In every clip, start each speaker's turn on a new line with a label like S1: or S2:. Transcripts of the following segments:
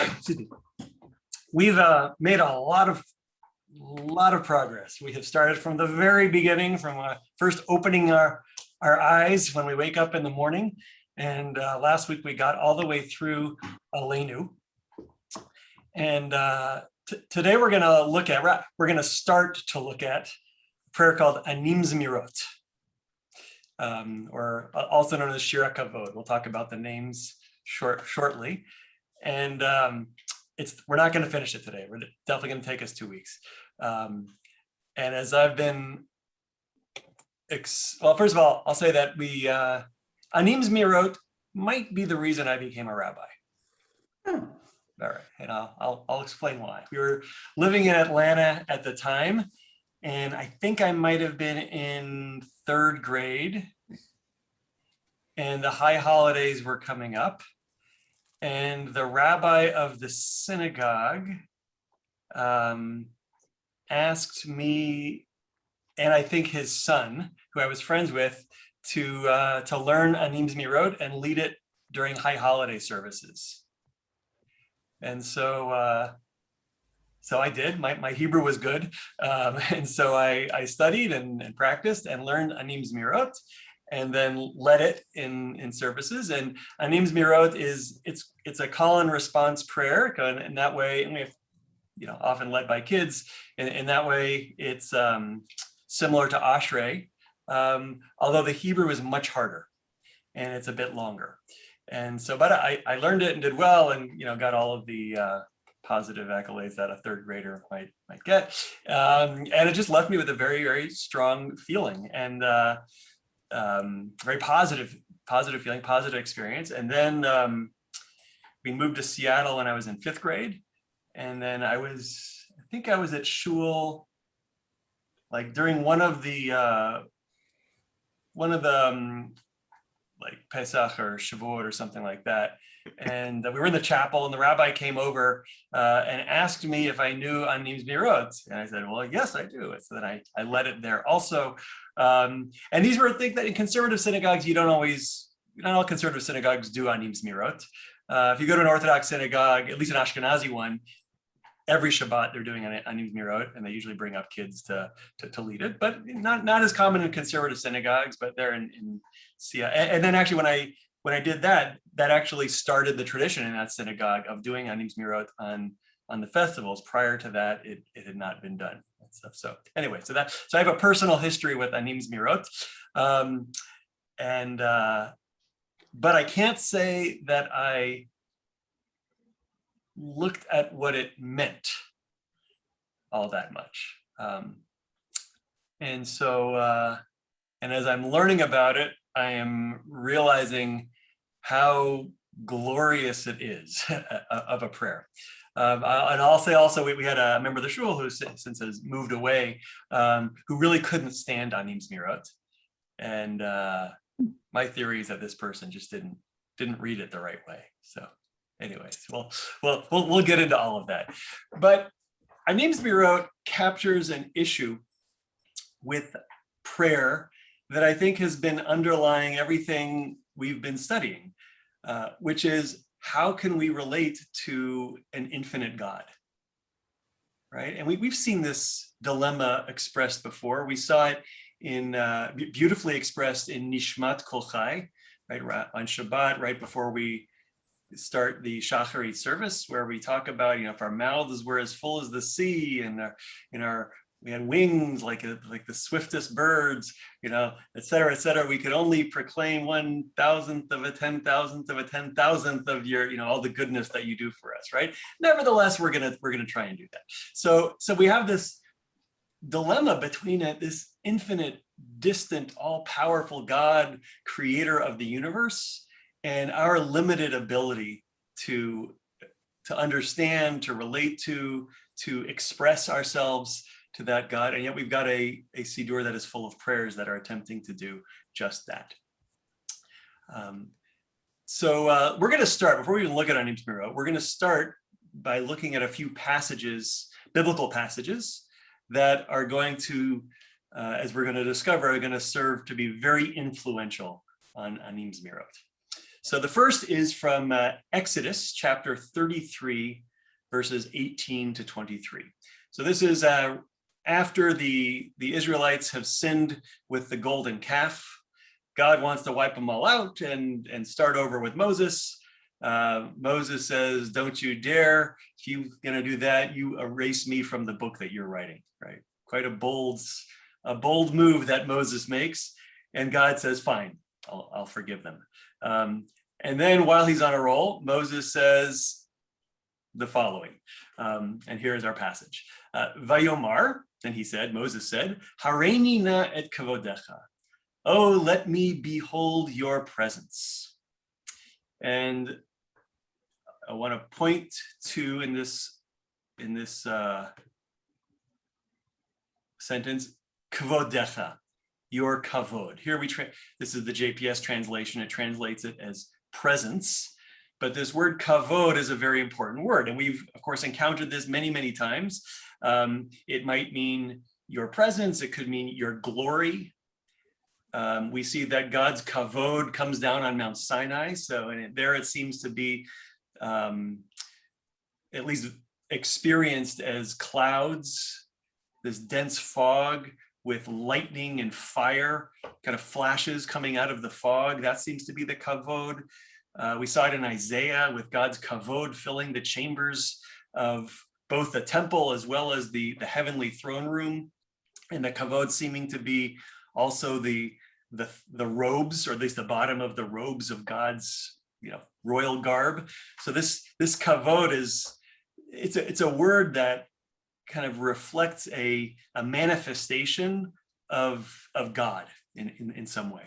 S1: excuse me, we've made a lot of progress. We have started from the very beginning, from first opening our eyes when we wake up in the morning. And last week we got all the way through Aleinu. And today we're going to start to look at a prayer called Anim Zemirot, or also known as Shira Kavod. We'll talk about the names shortly. And we're not going to finish it today. We're definitely going to take us 2 weeks. And as I've been, well, first of all, I'll say that Anim Zemirot might be the reason I became a rabbi. All right, and I'll explain why. We were living in Atlanta at the time, and I think I might have been in 3rd grade, and the high holidays were coming up, and the rabbi of the synagogue asked me, and I think his son, who I was friends with, to learn Anim Zemirot and lead it during high holiday services. And so I did. My Hebrew was good, and so I studied and practiced and learned Anim Zemirot, and then led it in services. And Anim Zemirot it's a call and response prayer, and in that way, and we have, often led by kids. In that way, it's similar to Ashrei, although the Hebrew is much harder, and it's a bit longer. And so, but I learned it and did well, and got all of the positive accolades that a 3rd grader might get, and it just left me with a very, very strong feeling, and very positive feeling, positive experience. And then we moved to Seattle when I was in 5th grade, and then I think I was at shul, like during one of the like Pesach or Shavuot or something like that. And we were in the chapel, and the rabbi came over and asked me if I knew Anim Zemirot. And I said, well, yes, I do. So then I led it there also. And these were things that in conservative synagogues, not all conservative synagogues do Anim Zemirot. If you go to an Orthodox synagogue, at least an Ashkenazi one, every Shabbat they're doing Anim Zemirot, and they usually bring up kids to lead it, but not as common in conservative synagogues, but they're in Sia. And then actually when I did that actually started the tradition in that synagogue of doing Anim Zemirot on the festivals. Prior to that, it had not been done and stuff. So anyway, so I have a personal history with Anim Zemirot, but I can't say that I looked at what it meant all that much. And so, and as I'm learning about it, I am realizing how glorious it is of a prayer. And I'll say also, we had a member of the shul who since has moved away, who really couldn't stand Anim Zemirot. And my theory is that this person just didn't read it the right way. So anyways, we'll get into all of that. But Anim Zemirot captures an issue with prayer that I think has been underlying everything we've been studying, which is how can we relate to an infinite God, right? And we've seen this dilemma expressed before. We saw it beautifully expressed in Nishmat Kol Chai, right, on Shabbat, right before we start the Shacharit service, where we talk about, if our mouths were as full as the sea, and we had wings like the swiftest birds, et cetera, we could only proclaim 1,000th of a 10,000th of a 10,000th of your, all the goodness that you do for us, right? Nevertheless, we're gonna try and do that. So we have this dilemma between this infinite, distant, all-powerful God, creator of the universe, and our limited ability to understand, to relate to express ourselves to that God. And yet we've got a Siddur that is full of prayers that are attempting to do just that. So we're going to start, before we even look at Anim Zemirot, we're going to start by looking at a few passages, biblical passages, that are going to, as we're going to discover, are going to serve to be very influential on Anim Zemirot. So the first is from Exodus chapter 33, verses 18 to 23. So this is after the Israelites have sinned with the golden calf. God wants to wipe them all out and start over with Moses. Moses says, don't you dare. If you're going to do that, you erase me from the book that you're writing, right? Quite a bold move that Moses makes. And God says, fine, I'll forgive them. And then while he's on a roll, Moses says the following. And here is our passage. Vayomar, and he said, Moses said, Hareini na et kavodecha. Oh, let me behold your presence. And I want to point to in this sentence, kavodecha, your kavod. Here this is the JPS translation. It translates it as presence, but this word kavod is a very important word, and we've of course encountered this many, many times. It might mean your presence. It could mean your glory. We see that God's kavod comes down on Mount Sinai. So there it seems to be at least experienced as clouds, this dense fog with lightning and fire, kind of flashes coming out of the fog. That seems to be the kavod. We saw it in Isaiah with God's kavod filling the chambers of both the temple as well as the heavenly throne room, and the kavod seeming to be also the robes, or at least the bottom of the robes of God's royal garb. So this kavod it's a word that kind of reflects a manifestation of God in some way.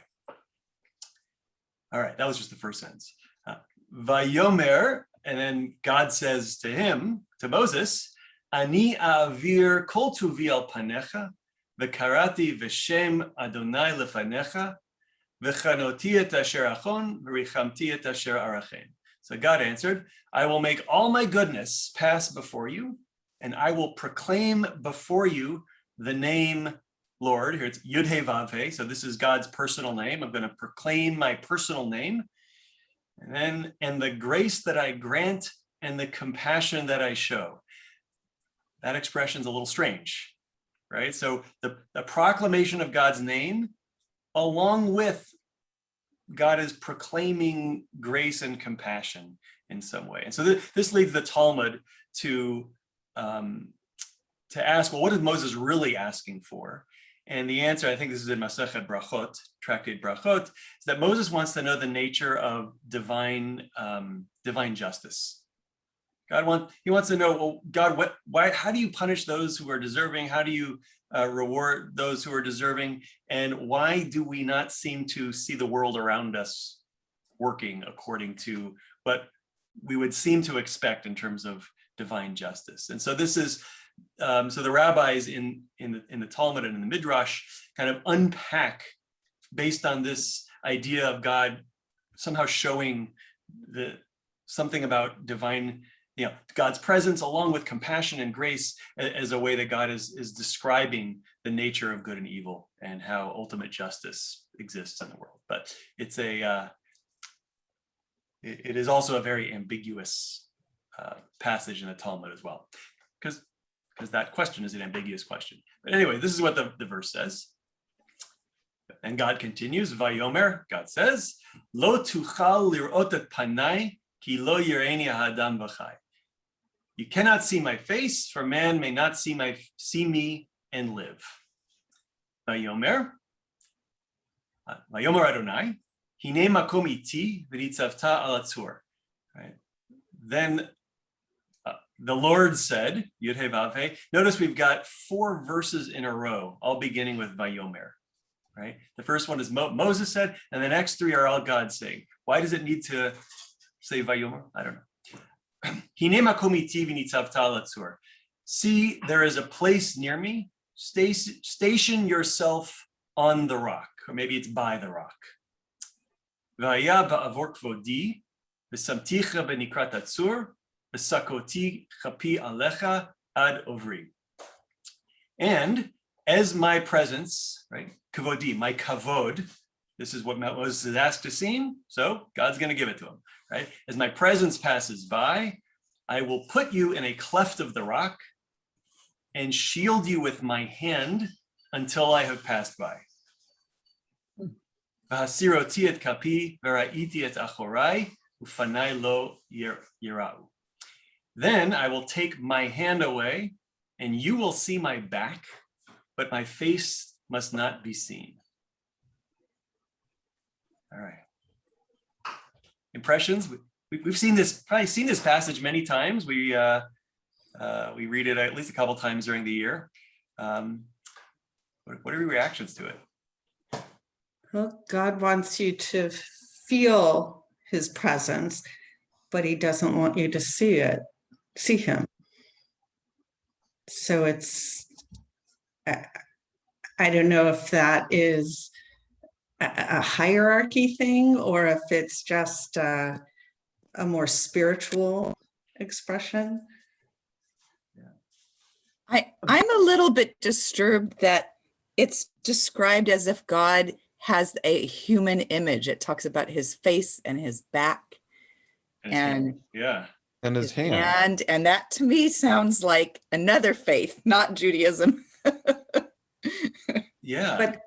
S1: All right, that was just the first sentence. Vayomer, and then God says to Moses, Ani avir kol tuvi al panecha, v'karati v'shem Adonai lefanecha, v'chanoti et asher achon, v'richamti et asher arachem. So God answered, I will make all my goodness pass before you, and I will proclaim before you the name Lord. Here it's Yud-He Vav-He. So this is God's personal name. I'm going to proclaim my personal name. And the grace that I grant and the compassion that I show. That expression's a little strange, right? So the proclamation of God's name, along with God is proclaiming grace and compassion in some way. And so this leads the Talmud to ask, well, what is Moses really asking for? And the answer, I think this is in Masechet Brachot, Tractate Brachot, is that Moses wants to know the nature of divine justice. He wants to know, well, God, how do you punish those who are deserving? How do you reward those who are deserving? And why do we not seem to see the world around us working according to what we would seem to expect in terms of divine justice? And so this is, so the rabbis in the Talmud and in the Midrash kind of unpack based on this idea of God somehow showing something about divine, God's presence along with compassion and grace as a way that God is describing the nature of good and evil and how ultimate justice exists in the world. But it is also a very ambiguous passage in the Talmud as well, because that question is an ambiguous question. But anyway, this is what the verse says. And God continues, Vayomer, God says, Lo tuchal lirot et panai, ki lo yireini ha'adam v'chai. You cannot see my face, for man may not see me and live. Vayomer Adonai, hine makom iti v'nitzavta al atzur. Right. Then the Lord said, Yud-He Vav-He. Notice we've got 4 verses in a row, all beginning with Vayomer. Right. The first one is Moses said, and the next 3 are all God saying. Why does it need to say Vayomer? I don't know. Hine makom iti v'nitzavta al atzur. See, there is a place near me. Station yourself on the rock, or maybe it's by the rock. V'haya ba'avor kvodi v'samticha b'nikrat atzur v'sakoti chapi alecha ad ovri. And as my presence, right, kavodi, my kavod, This is what Moses is asked to see, so God's going to give it to him, right? As my presence passes by, I will put you in a cleft of the rock and shield you with my hand until I have passed by. V'hasiroti et kapi v'ra'iti et achorai ufanai lo yira'u. Then I will take my hand away, and you will see my back, but my face must not be seen. All right. Impressions? We've seen this, probably seen this passage many times. We read it at least a couple times during the year. What are your reactions to it?
S2: Well, God wants you to feel his presence, but he doesn't want you to see him. So it's, I don't know if that is a hierarchy thing or if it's just a more spiritual expression.
S3: I'm a little bit disturbed that it's described as if God has a human image. It talks about his face and his back and
S1: yeah,
S4: and his hand.
S3: And that to me sounds like another faith, not Judaism.
S1: Yeah.
S2: But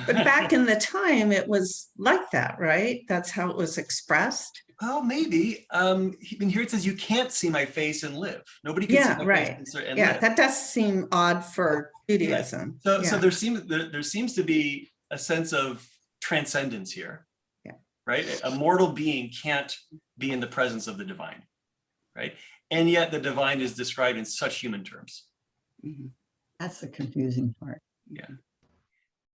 S2: back in the time, it was like that, right? That's how it was expressed.
S1: Well, maybe. Here it says, you can't see my face and live. Nobody can see my face and live.
S2: That does seem odd for Judaism.
S1: So there seems to be a sense of transcendence here, right? A mortal being can't be in the presence of the divine, right? And yet the divine is described in such human terms.
S5: That's the confusing part.
S1: Yeah.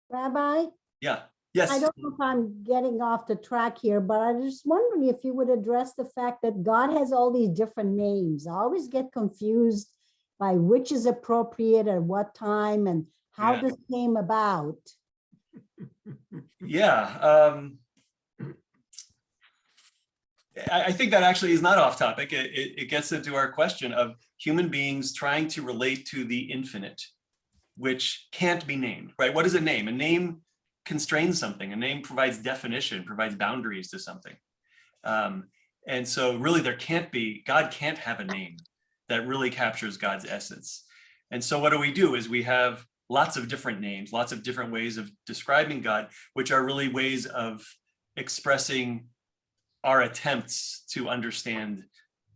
S6: Rabbi?
S1: Yeah. Yes.
S6: I don't know if I'm getting off the track here, but I was just wondering if you would address the fact that God has all these different names. I always get confused by which is appropriate at what time and how this came about.
S1: Yeah. I think that actually is not off topic. It gets into our question of human beings trying to relate to the infinite, which can't be named, right? What is a name? A name constrains something. A name provides definition, provides boundaries to something. And so really God can't have a name that really captures God's essence. And so what do? Is we have lots of different names, lots of different ways of describing God, which are really ways of expressing our attempts to understand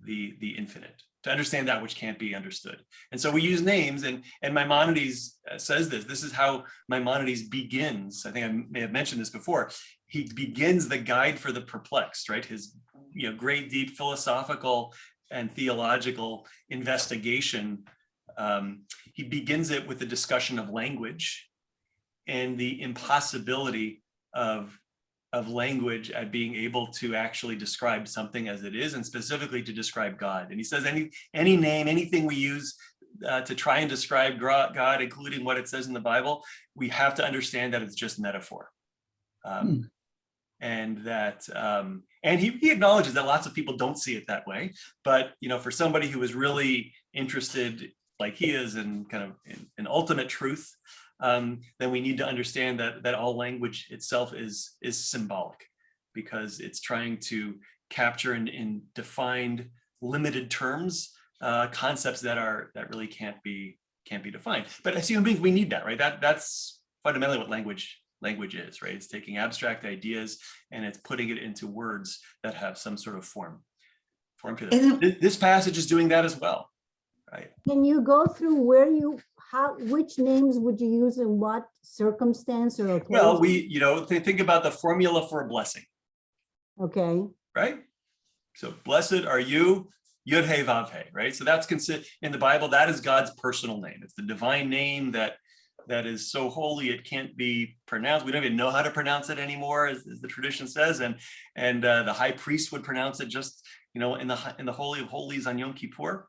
S1: the infinite, to understand that which can't be understood. And so we use names, and Maimonides says this is how Maimonides begins. I think I may have mentioned this before. He begins the Guide for the Perplexed, right? His great, deep philosophical and theological investigation. He begins it with the discussion of language and the impossibility of language at being able to actually describe something as it is, and specifically to describe God. And he says any name, anything we use to try and describe God, including what it says in the Bible, we have to understand that it's just metaphor. And that, and he acknowledges that lots of people don't see it that way. But for somebody who is really interested, like he is, in kind of in ultimate truth, then we need to understand that all language itself is symbolic, because it's trying to capture in defined, limited terms concepts that really can't be defined. But as human beings, we need that, right? That's fundamentally what language is, right? It's taking abstract ideas and it's putting it into words that have some sort of form to them. This passage is doing that as well, right?
S6: Can you go through which names would you use in what circumstance or occasion?
S1: Well, think about the formula for a blessing.
S6: Okay.
S1: Right? So blessed are you, Yud He Vav He, right? So that's considered in the Bible, that is God's personal name. It's the divine name that is so holy it can't be pronounced. We don't even know how to pronounce it anymore, as the tradition says. And the high priest would pronounce it just, in the Holy of Holies on Yom Kippur.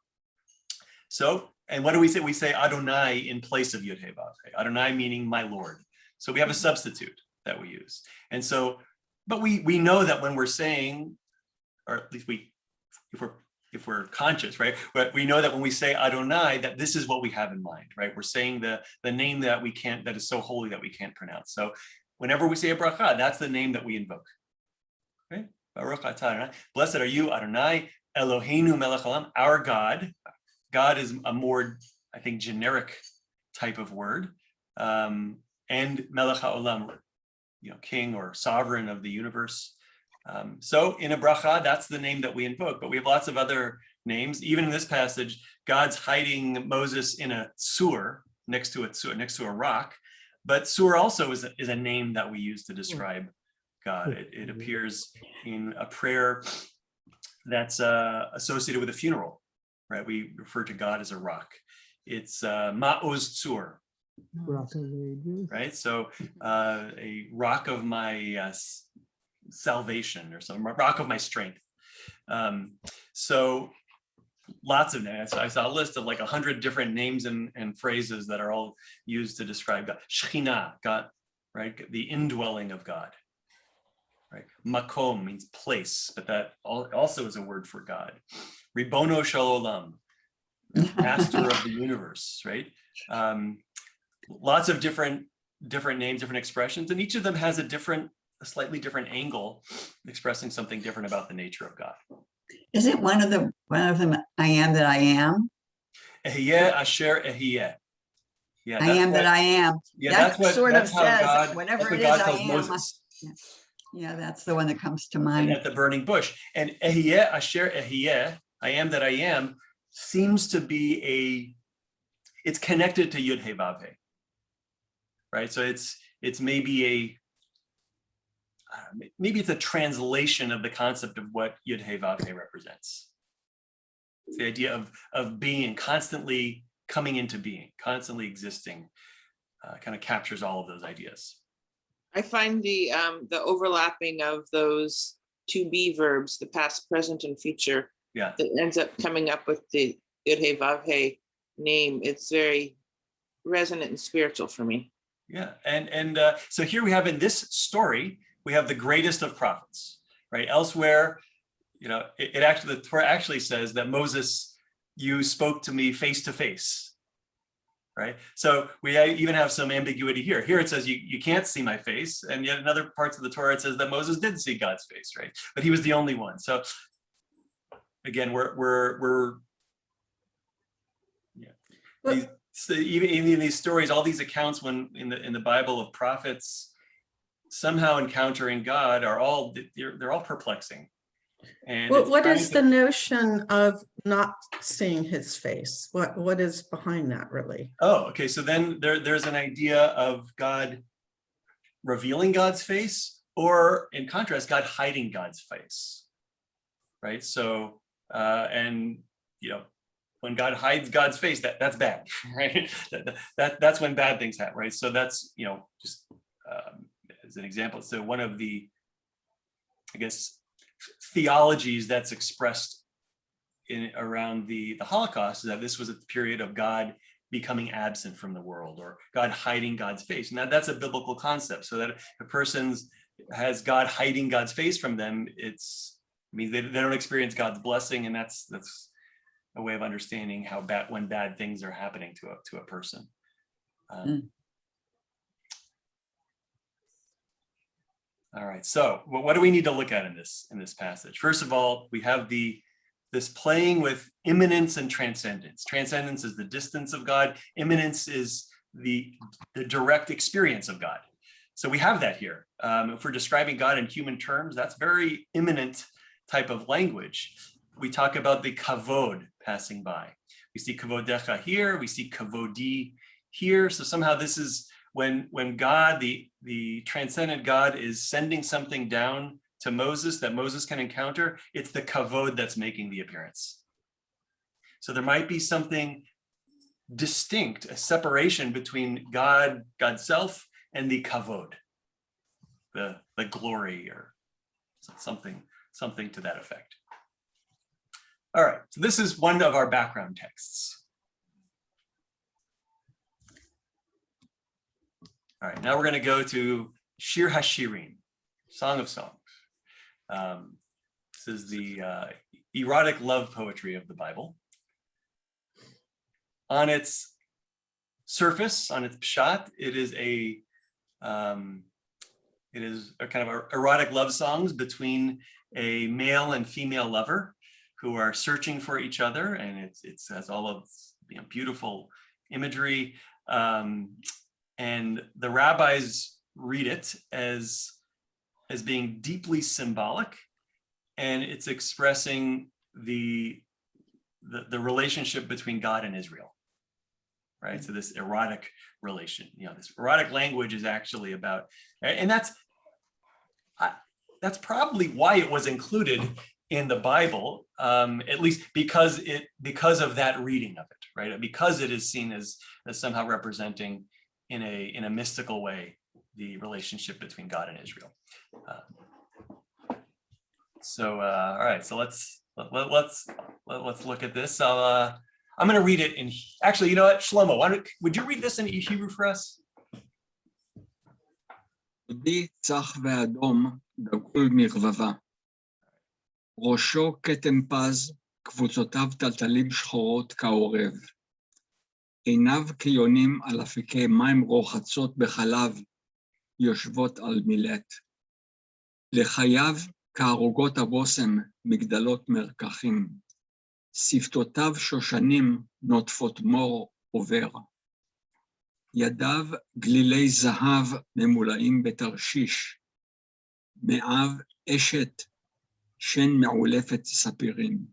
S1: So, and what do we say? We say Adonai in place of Yud He Vav He. Adonai meaning my Lord. So we have a substitute that we use. And so, but we know that when we're saying, or at least if we're conscious, right? But we know that when we say Adonai, that this is what we have in mind, right? We're saying the name that is so holy that we can't pronounce. So whenever we say a bracha, that's the name that we invoke. Okay? Baruch atah Adonai. Blessed are you, Adonai, Eloheinu melech haolam, our God. God is a more, I think, generic type of word. And melech haolam, king or sovereign of the universe. So in a bracha, that's the name that we invoke, but we have lots of other names. Even in this passage, God's hiding Moses in a sewer, next to a rock. But sewer also is a name that we use to describe God. It appears in a prayer that's associated with a funeral, right? We refer to God as a rock. It's Ma'oz Tzur, right? So a rock of my salvation, or some rock of my strength. So lots of names. I saw a list of like 100 different names and phrases that are all used to describe God. Shekhinah, God, right? The indwelling of God, right? Makom means place, but that also is a word for God. Ribono shel olam, master of the universe, right? Lots of different names, different expressions, and each of them has a slightly different angle, expressing something different about the nature of God.
S5: Isn't one of them I am that I am?
S1: Ehyeh asher ehyeh. Yeah,
S5: I am that I am.
S1: Yeah,
S5: That sort of
S1: that's how
S5: says
S1: God,
S5: whatever
S1: that's what
S5: it is
S1: God
S5: I
S1: tells
S5: am.
S1: Moses.
S5: Yeah, that's the one that comes to mind.
S1: At the burning bush. And Ehyeh asher ehyeh, I am that I am, seems to be it's connected to Yud He Vav He, right? So it's maybe it's a translation of the concept of what Yud He Vav He represents. It's the idea of being, constantly coming into being, constantly existing, kind of captures all of those ideas.
S4: I find the overlapping of those to be verbs, the past, present, and future,
S1: Yeah,
S4: that ends up coming up with the Yud He Vav He name. It's very resonant and spiritual for me.
S1: yeah, and so here we have, in this story, we have the greatest of prophets, right? Elsewhere, it actually, the Torah actually says that Moses, you spoke to me face to face, right? So we even have some ambiguity here. Here it says you can't see my face, and yet in other parts of the Torah it says that Moses did see God's face, right? But he was the only one. So again, we're so even in these stories, all these accounts when in the Bible of prophets somehow encountering God they're all perplexing. And
S2: What is the notion of not seeing his face? What is behind that, really?
S1: Oh, okay. So then there's an idea of God revealing God's face, or in contrast, God hiding God's face, right? So when God hides God's face, that's bad, right? That's when bad things happen, right? So that's just as an example. So one of the, I guess, theologies that's expressed around the Holocaust is that this was a period of God becoming absent from the world, or God hiding God's face. And that's a biblical concept. So that if a person has God hiding God's face from them, they don't experience God's blessing, and that's a way of understanding how when bad things are happening to a person. All right, so what do we need to look at in this passage? First of all, we have this playing with immanence and transcendence. Transcendence is the distance of God. Immanence is the direct experience of God. So we have that here. If we're describing God in human terms, that's very immanent type of language. We talk about the kavod passing by. We see kavodecha here. We see kavodi here. So somehow this is when God, the transcendent God, is sending something down to Moses that Moses can encounter. It's the kavod that's making the appearance. So there might be something distinct, a separation between God's self and the kavod, the glory, or something to that effect. All right, so this is one of our background texts. All right, now we're going to go to Shir HaShirim, Song of Songs. This is the erotic love poetry of the Bible. On its surface, on its pshat, it is a It is a kind of erotic love songs between a male and female lover who are searching for each other, and it has all of beautiful imagery. And the rabbis read it as being deeply symbolic, and it's expressing the relationship between God and Israel, right? So this erotic relation, this erotic language is actually about, and that's probably why it was included in the Bible, at least because of that reading of it, right? Because it is seen as somehow representing in a mystical way the relationship between God and Israel. All right, so let's look at this. I'm going to read it in. Actually, you know what, Shlomo, would you read this in Hebrew for us?
S7: דודי צח ואדום דגול מרבבה. ראשו כתם פז, קבוצותיו טלטלים שחורות כעורב. עיניו כיונים על אפיקי מים רוחצות בחלב, יושבות על מילט. לחייו כערוגות הבושם, מגדלות מרקחים. שפתותיו שושנים, נוטפות מור עובר. ידיו גלילי זהב ממולאים בתרשיש, מאיו אשת שן מעולפת ספירים,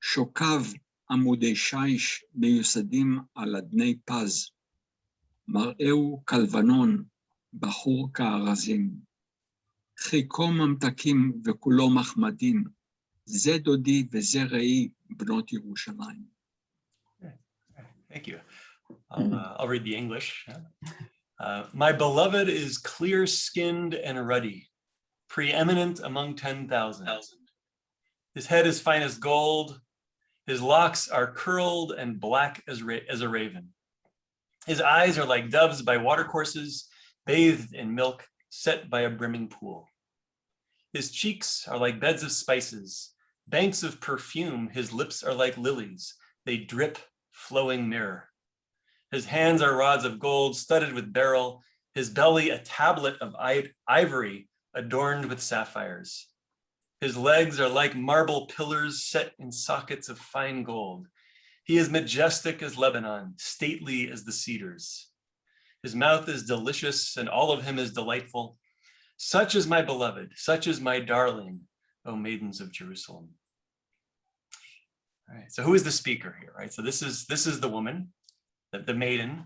S7: שוקיו עמודי שיש מיוסדים על אדני פז, מראהו כלבנון, בחור כארזים, חיכו ממתקים וכולו מחמדים, זה דודי וזה רעי בנות ירושלים.
S1: Thank you. I'll read the English. My beloved is clear-skinned and ruddy, preeminent among 10,000. His head is fine as gold. His locks are curled and black as a raven. His eyes are like doves by watercourses, bathed in milk, set by a brimming pool. His cheeks are like beds of spices, banks of perfume. His lips are like lilies. They drip flowing myrrh. His hands are rods of gold studded with beryl, his belly a tablet of ivory adorned with sapphires. His legs are like marble pillars set in sockets of fine gold. He is majestic as Lebanon, stately as the cedars. His mouth is delicious and all of him is delightful. Such is my beloved, such is my darling, O maidens of Jerusalem. All right, so who is the speaker here, right? So this is the woman, the maiden,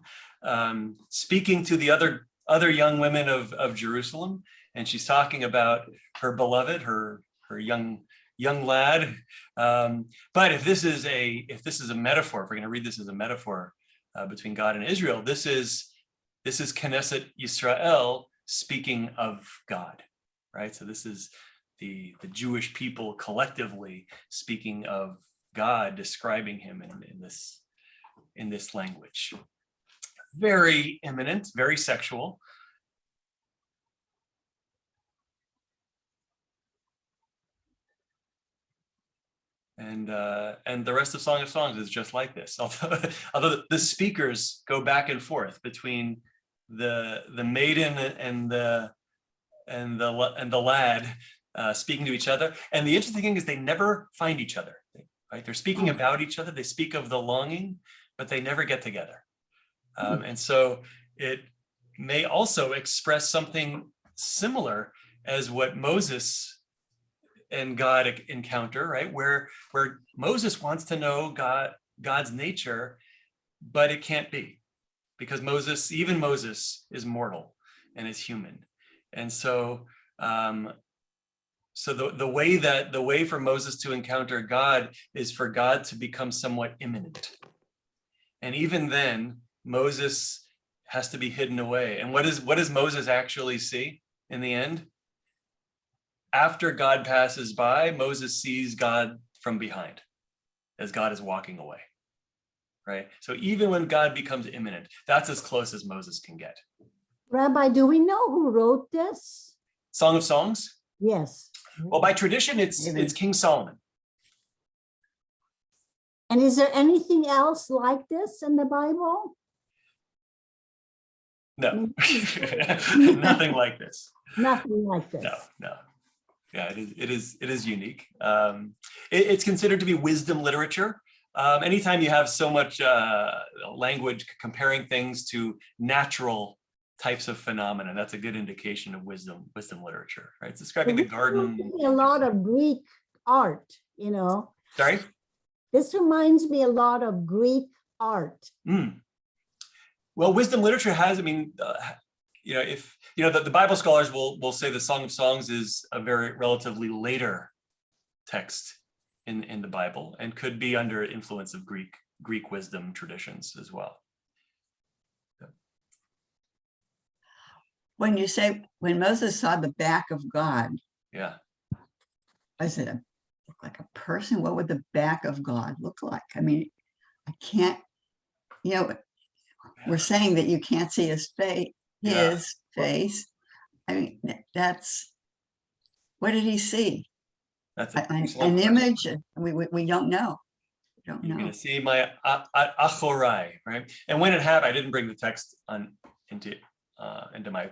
S1: speaking to the other young women of Jerusalem, and she's talking about her beloved, her young lad. But if this is a metaphor, if we're going to read this as a metaphor between God and Israel, this is Knesset Yisrael speaking of God, right? So this is the Jewish people collectively speaking of God, describing him in this language. Very imminent, very sexual. And the rest of Song of Songs is just like this. Although the speakers go back and forth between the maiden and the lad speaking to each other. And the interesting thing is they never find each other. Right? They're speaking about each other. They speak of the longing, but they never get together. And so it may also express something similar as what Moses and God encounter, right? Where Moses wants to know God's nature, but it can't be, because even Moses is mortal and is human. And so the way for Moses to encounter God is for God to become somewhat imminent. And even then, Moses has to be hidden away. And what does Moses actually see in the end? After God passes by, Moses sees God from behind as God is walking away, right? So even when God becomes imminent, that's as close as Moses can get.
S6: Rabbi, do we know who wrote this?
S1: Song of Songs?
S6: Yes.
S1: Well, by tradition, it's King Solomon.
S6: And is there anything else like this in the Bible?
S1: No, nothing like this.
S6: Nothing like this.
S1: No. Yeah, it is unique. It's considered to be wisdom literature. Anytime you have so much language comparing things to natural types of phenomena, that's a good indication of wisdom literature, right? It's describing the garden.
S6: Reminds me a lot of Greek art,
S1: Sorry?
S6: This reminds me a lot of Greek art.
S1: Well, wisdom literature has, if the Bible scholars will say the Song of Songs is a very relatively later text in the Bible and could be under influence of Greek wisdom traditions as well.
S5: When you say, when Moses saw the back of God,
S1: Yeah.
S5: was it look like a person? What would the back of God look like? I mean, I can't, we're saying that you can't see his face, I mean, what did he see?
S1: That's
S5: An image? We don't know.
S1: You're going to see my achorai, right? And when it happened, I didn't bring the text into my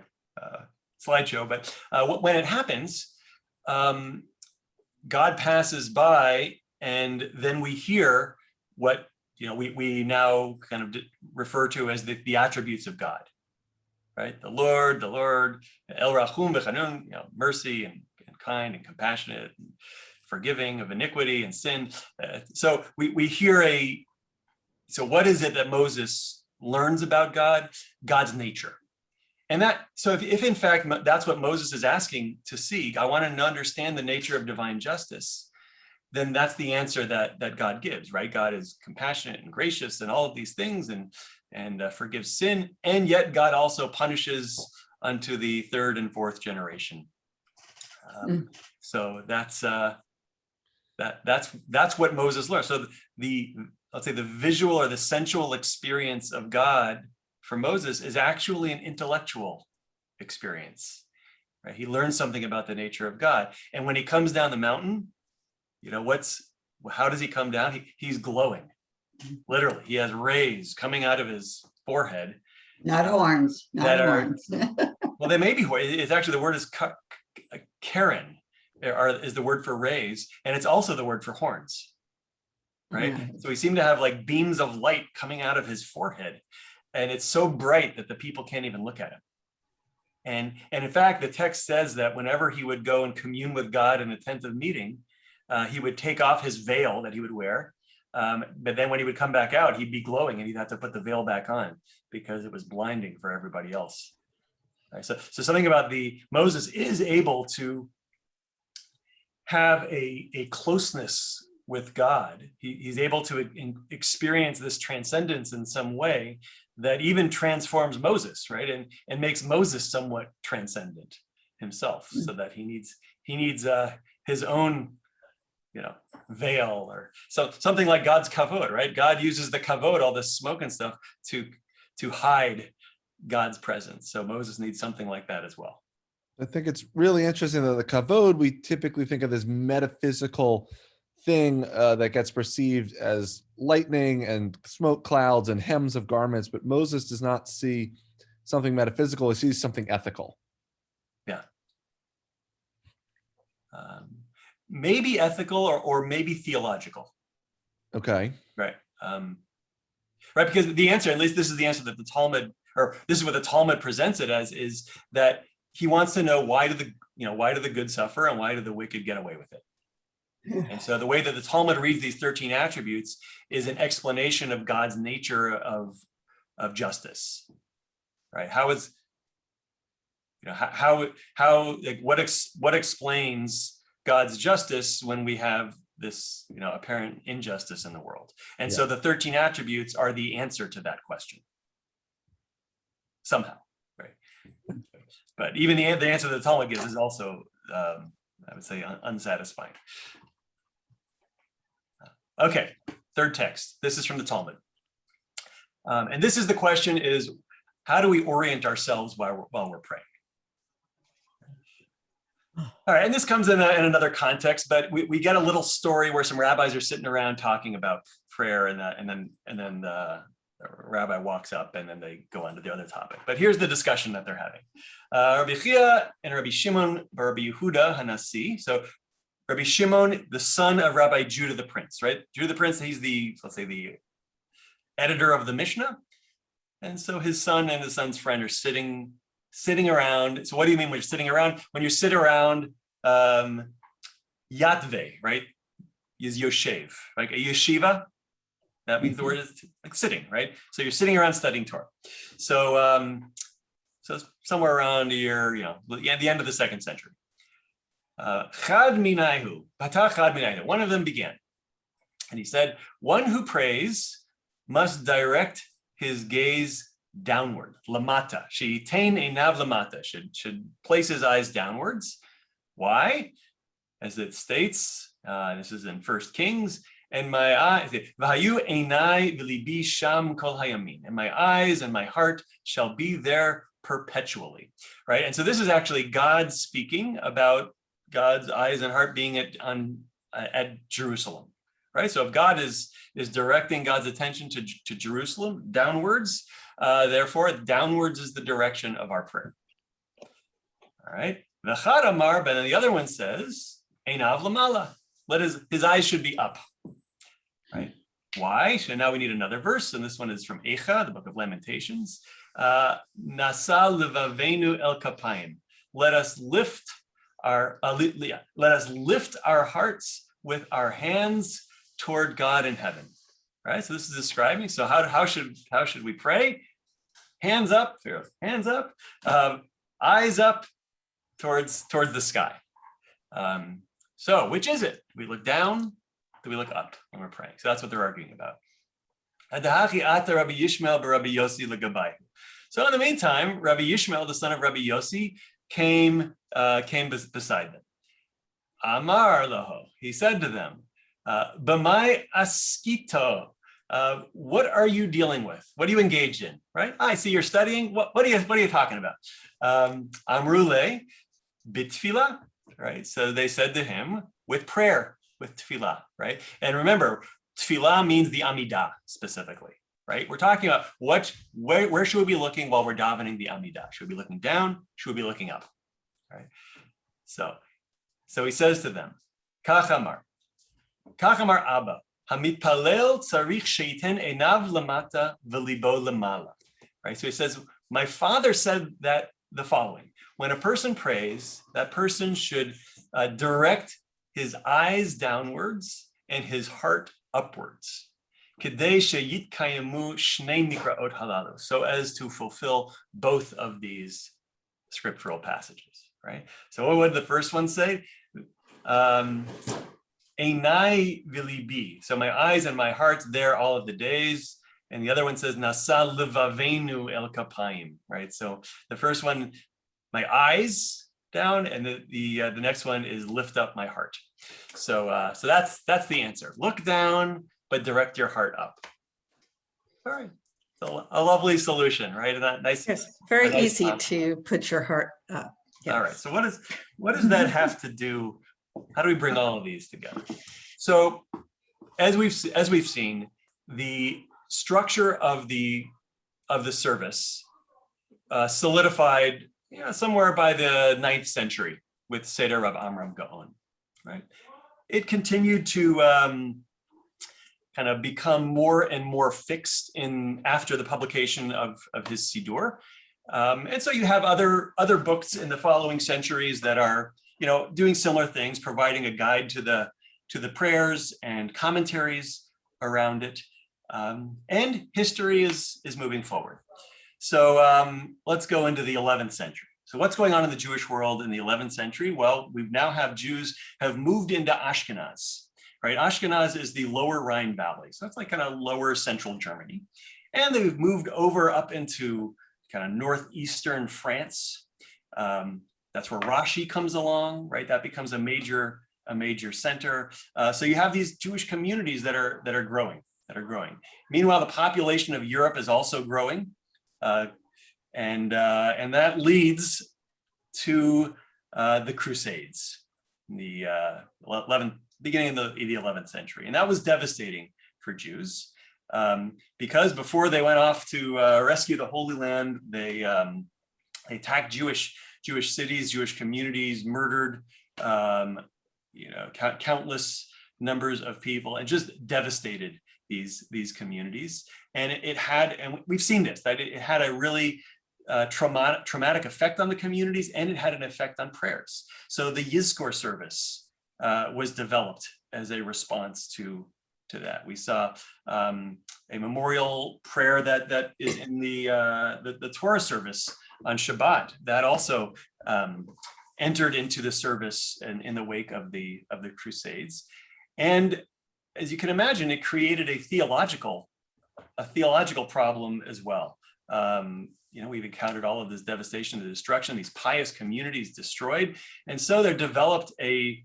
S1: slideshow, but when it happens, God passes by, and then we hear what we now kind of refer to as the attributes of God, right? The Lord, El Rachum v'Chanun, mercy and kind and compassionate, and forgiving of iniquity and sin. So we hear so what is it that Moses learns about God? God's nature. And so if in fact that's what Moses is asking to see, I want to understand the nature of divine justice, then that's the answer that God gives, right? God is compassionate and gracious and all of these things and forgives sin. And yet God also punishes unto the third and fourth generation. So that's what Moses learned. So let's say the visual or the sensual experience of God for Moses is actually an intellectual experience, right? He learns something about the nature of God. And when he comes down the mountain, how does he come down? He's glowing, literally. He has rays coming out of his forehead.
S5: Not horns, not horns.
S1: Well, they may be horns. It's actually, the word is Karen, is the word for rays. And it's also the word for horns, right?
S5: Yeah.
S1: So we seem to have like beams of light coming out of his forehead. And it's so bright that the people can't even look at him. And in fact, the text says that whenever he would go and commune with God in a tent of meeting, he would take off his veil that he would wear. But then when he would come back out, he'd be glowing and he'd have to put the veil back on because it was blinding for everybody else. Right? So something about Moses is able to have a closeness with God. He's able to experience this transcendence in some way that even transforms Moses, right? And makes Moses somewhat transcendent himself, so that he needs his own, veil, or something like God's kavod, right? God uses the kavod, all this smoke and stuff, to hide God's presence. So Moses needs something like that as well.
S8: I think it's really interesting that the kavod, we typically think of this metaphysical thing that gets perceived as lightning and smoke clouds and hems of garments, but Moses does not see something metaphysical, he sees something ethical.
S1: Yeah. Maybe ethical or maybe theological.
S8: Okay.
S1: Right. Right, because the answer, at least this is the answer that the Talmud, or this is what the Talmud presents it as, is that he wants to know why do the good suffer and why do the wicked get away with it? And so the way that the Talmud reads these 13 attributes is an explanation of God's nature of justice, right? What explains God's justice when we have this, apparent injustice in the world? And so the 13 attributes are the answer to that question somehow, right? But even the answer that the Talmud gives is also, I would say, unsatisfying. Okay, third text. This is from the Talmud. And this is the question is, how do we orient ourselves while we're praying? All right, and this comes in another context, but we get a little story where some rabbis are sitting around talking about prayer, and then rabbi walks up and then they go on to the other topic. But here's the discussion that they're having. Rabbi Chia and Rabbi Shimon, Rabbi Yehuda Hanasi. So Rabbi Shimon, the son of Rabbi Judah the Prince, right? Judah the Prince, he's the, let's say, the editor of the Mishnah. And so his son and his son's friend are sitting around. So what do you mean when you're sitting around? When you sit around, yatve, right, is yoshev, like a yeshiva. That means the word is like sitting, right? So you're sitting around studying Torah. So, so somewhere around the year, the end of the 2nd century. Chad minayhu, patach chad minayhu. One of them began, and he said, "One who prays must direct his gaze downward, lamata. Sheyitain einav lamata. Should place his eyes downwards. Why? As it states, this is in 1 Kings. And my eyes, v'hayu einai v'libi sham kol hayamin. And my eyes and my heart shall be there perpetually, right? And so this is actually God speaking about God's eyes and heart being at Jerusalem, right? So if God is directing God's attention to Jerusalem downwards, therefore downwards is the direction of our prayer. All right. V'chad amar, but then the other one says, einav lamala. His eyes should be up. Right? Why? So now we need another verse, and this one is from Eicha, the book of Lamentations. Nasa levavenu el kapayim. Let us lift our hearts with our hands toward God in heaven. Right? So this is describing. So how should we pray? Hands up, eyes up towards the sky. So which is it? Do we look down? Do we look up when we're praying? So that's what they're arguing about. So in the meantime, Rabbi Yishmael, the son of Rabbi Yossi, came beside them. Amar laho, he said to them, B'mai askito, what are you dealing with? What are you engaged in? Right? I see you're studying. What are you talking about? Amrule bitfila, right? So they said to him, with prayer, with tefillah, right? And remember, tefillah means the Amidah specifically, right? We're talking about where should we be looking while we're davening the Amidah? Should we be looking down? Should we be looking up? Right? So he says to them, Kach amar Abba, Hamitpalel tzarich sheiten enav lamata v'libo lamala. Right? So he says, my father said that the following: when a person prays, that person should direct his eyes downwards and his heart upwards, so as to fulfill both of these scriptural passages, right? So what would the first one say? Einai v'libi. So my eyes and my heart there all of the days. And the other one says Nasa levavenu el kapayim, right? So the first one, my eyes down, and the next one is lift up my heart. So that's the answer. Look down, but direct your heart up. All right, so a lovely solution, right? And that nice.
S2: Yes, very
S1: nice
S2: easy
S1: topic.
S2: to put your heart up. Yes.
S1: All right. So what does that have to do? How do we bring all of these together? So as we've seen, the structure of the service solidified somewhere by the 9th century with Seder Rav Amram Gaon, right? It continued to kind of become more and more fixed after the publication of his Siddur. And so you have other books in the following centuries that are, doing similar things, providing a guide to the prayers and commentaries around it. And history is moving forward. So let's go into the 11th century. So what's going on in the Jewish world in the 11th century? Well, we now have Jews have moved into Ashkenaz, right? Ashkenaz is the lower Rhine Valley. So it's like kind of lower central Germany. And they've moved over up into kind of northeastern France. That's where Rashi comes along, right? That becomes a major center. So you have these Jewish communities that are growing. Meanwhile, the population of Europe is also growing. And that leads to the Crusades, the beginning of the 11th century, and that was devastating for Jews. because before they went off to rescue the Holy Land, they attacked Jewish cities, Jewish communities, murdered countless numbers of people, and just devastated these communities. And and we've seen this, that it had a really traumatic effect on the communities, and it had an effect on prayers. So the Yizkor service was developed as a response to that. We saw a memorial prayer that is in the Torah service on Shabbat, that also entered into the service in the wake of the Crusades. And as you can imagine, it created a theological problem as well. We've encountered all of this devastation, the destruction, these pious communities destroyed, and so there developed a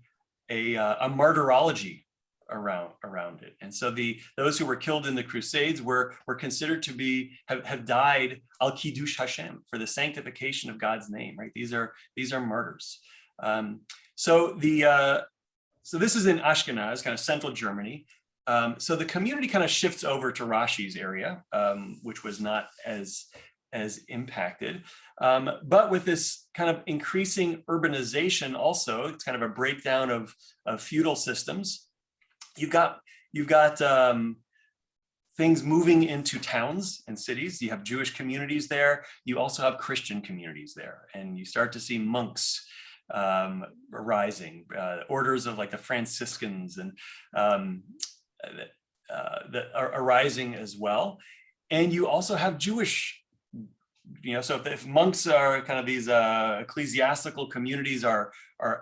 S1: martyrology around it. And so those who were killed in the Crusades were considered to have died al kiddush Hashem, for the sanctification of God's name. Right? These are martyrs. So this is in Ashkenaz, kind of central Germany. So the community kind of shifts over to Rashi's area, which was not as impacted. But with this kind of increasing urbanization also, it's kind of a breakdown of feudal systems. You've got things moving into towns and cities. You have Jewish communities there. You also have Christian communities there. And you start to see monks arising, orders of like the Franciscans and that are arising as well. And you also have Jewish, so if monks are kind of these ecclesiastical communities are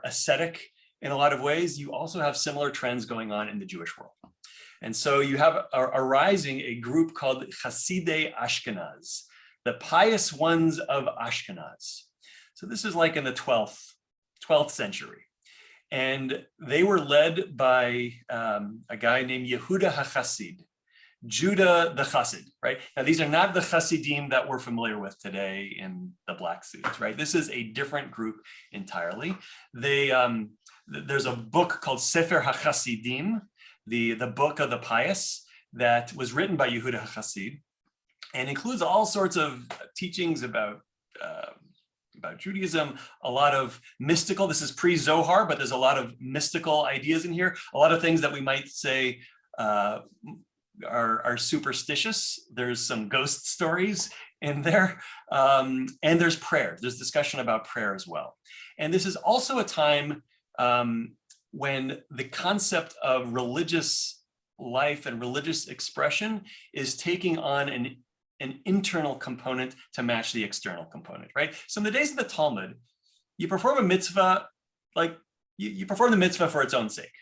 S1: ascetic in a lot of ways, you also have similar trends going on in the Jewish world. And so you have arising a group called Hasidei Ashkenaz, the pious ones of Ashkenaz. So this is like in the 12th century. And they were led by a guy named Yehuda HaChasid, Judah the Chassid, right? Now, these are not the Chassidim that we're familiar with today in the black suits, right? This is a different group entirely. There's a book called Sefer HaChassidim, the book of the pious, that was written by Yehuda HaChassid, and includes all sorts of teachings about Judaism, a lot of mystical, this is pre-Zohar, but there's a lot of mystical ideas in here, a lot of things that we might say are superstitious. There's some ghost stories in there, and there's prayer. There's discussion about prayer as well. And this is also a time when the concept of religious life and religious expression is taking on an internal component to match the external component, right? So in the days of the Talmud, you perform a mitzvah, like you perform the mitzvah for its own sake,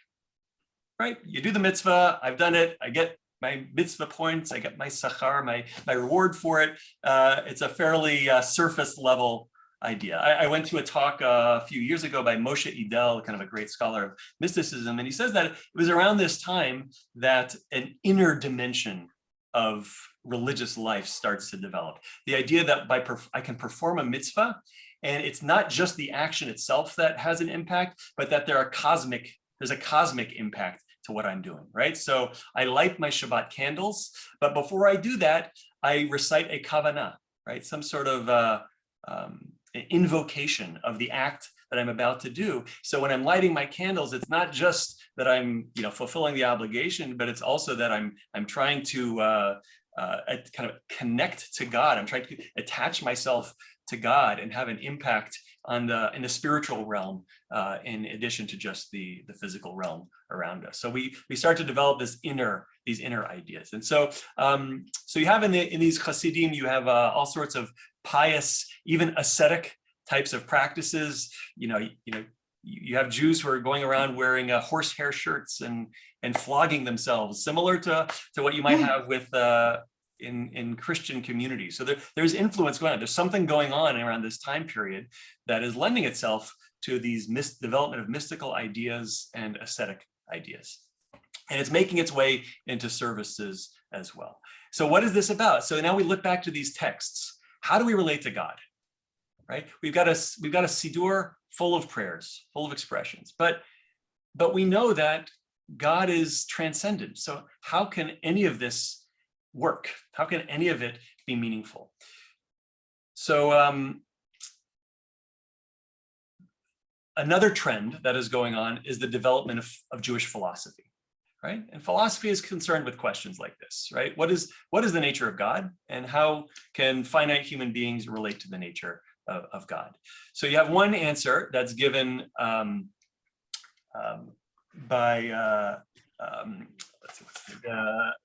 S1: right? You do the mitzvah, I've done it, I get my mitzvah points, I get my sachar, my reward for it. It's a fairly surface level idea. I went to a talk a few years ago by Moshe Idel, kind of a great scholar of mysticism, and he says that it was around this time that an inner dimension of religious life starts to develop. The idea that I can perform a mitzvah, and it's not just the action itself that has an impact, but that there's a cosmic impact to what I'm doing, right? So I light my Shabbat candles, but before I do that, I recite a kavanah, right? Some sort of invocation of the act that I'm about to do. So when I'm lighting my candles, it's not just that I'm, fulfilling the obligation, but it's also that I'm trying to kind of connect to God. I'm trying to attach myself to God and have an impact in the spiritual realm, in addition to just the physical realm around us. So we start to develop these inner ideas. And so you have in these Hasidim, you have all sorts of pious, even ascetic types of practices. You have Jews who are going around wearing horsehair shirts and flogging themselves, similar to what you might have with in Christian communities. So there's influence going on. There's something going on around this time period that is lending itself to these development of mystical ideas and ascetic ideas. And it's making its way into services as well. So what is this about? So now we look back to these texts. How do we relate to God? Right? We've got a Siddur full of prayers, full of expressions, but we know that God is transcendent. So how can any of this work? How can any of it be meaningful? So another trend that is going on is the development of Jewish philosophy, right? And philosophy is concerned with questions like this, right? What is the nature of God, and how can finite human beings relate to the nature of God? So you have one answer that's given by let's see, what's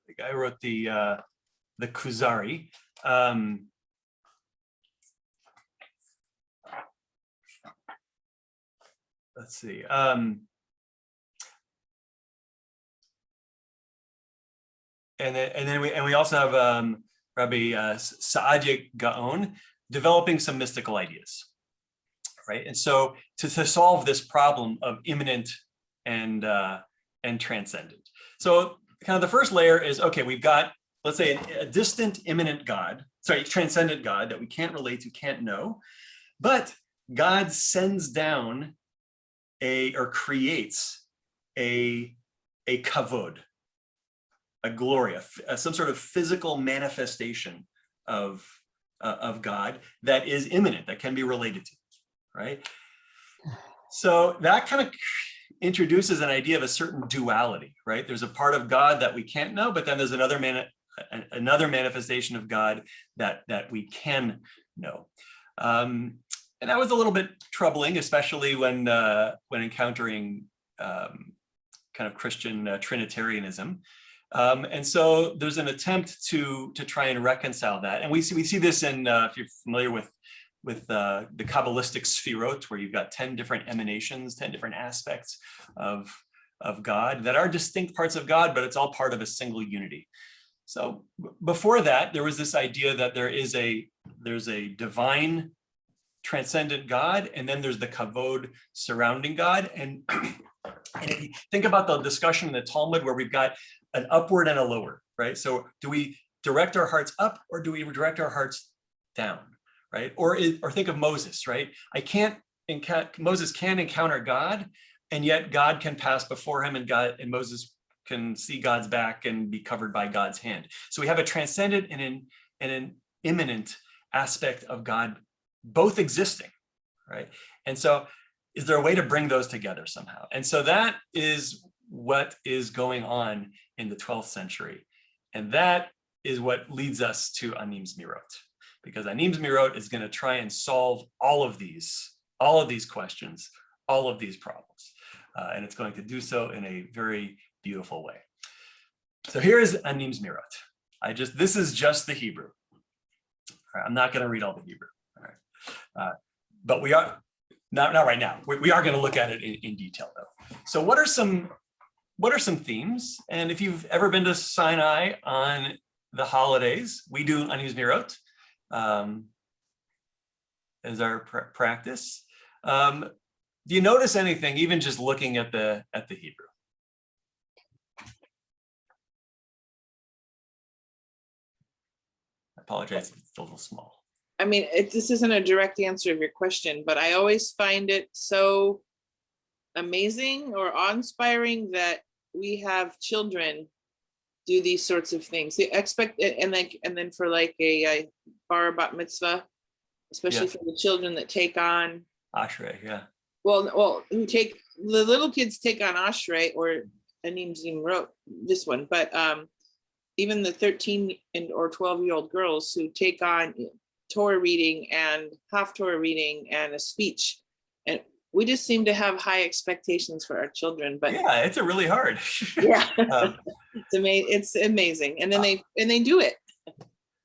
S1: the guy who wrote the Kuzari. Let's see. And then we also have Rabbi Saadia Gaon developing some mystical ideas, right? And so to solve this problem of immanent and transcendent. So kind of the first layer is, okay, we've got, let's say, a distant immanent God, sorry, transcendent God that we can't relate to, can't know, but God sends down or creates a kavod, a glory, some sort of physical manifestation of God that is immanent, that can be related to, right? So that kind of introduces an idea of a certain duality, right? There's a part of God that we can't know, but then there's another manifestation of God that we can know. And that was a little bit troubling, especially when encountering kind of Christian Trinitarianism. And so there's an attempt to try and reconcile that. And we see this in, if you're familiar with the Kabbalistic Sefirot, where you've got 10 different emanations, 10 different aspects of God that are distinct parts of God, but it's all part of a single unity. So before that, there was this idea that there's a divine transcendent God, and then there's the kavod surrounding God. And if you think about the discussion in the Talmud, where we've got an upward and a lower, right? So do we direct our hearts up, or do we direct our hearts down, right? Or think of Moses, right? Moses can encounter God, and yet God can pass before him, and Moses can see God's back and be covered by God's hand. So we have a transcendent and an immanent aspect of God both existing, right? And so is there a way to bring those together somehow? And so that is what is going on in the 12th century. And that is what leads us to Anim Zemirot, because Anim Zemirot is going to try and solve all of these questions, all of these problems. And it's going to do so in a very beautiful way. So here is Anim Zemirot. This is just the Hebrew. All right, I'm not going to read all the Hebrew. All right. But we are, not right now, we are going to look at it in detail though. So what are some themes? And if you've ever been to Sinai on the holidays, we do Anim Zemirot as our practice. Do you notice anything, even just looking at the Hebrew? I apologize if it's a little small.
S4: I mean, this isn't a direct answer of your question, but I always find it so amazing or awe-inspiring that we have children do these sorts of things. They expect it, and then for like a bar bat mitzvah, especially for the children that take on
S1: Ashrei, yeah.
S4: Well, the little kids take on Ashrei or Anim Zemirot, this one, but even the 13 or 12-year-old girls who take on Torah reading and half Torah reading and a speech, and we just seem to have high expectations for our children. But
S1: yeah, it's really hard.
S4: Yeah, it's amazing, and then they do it.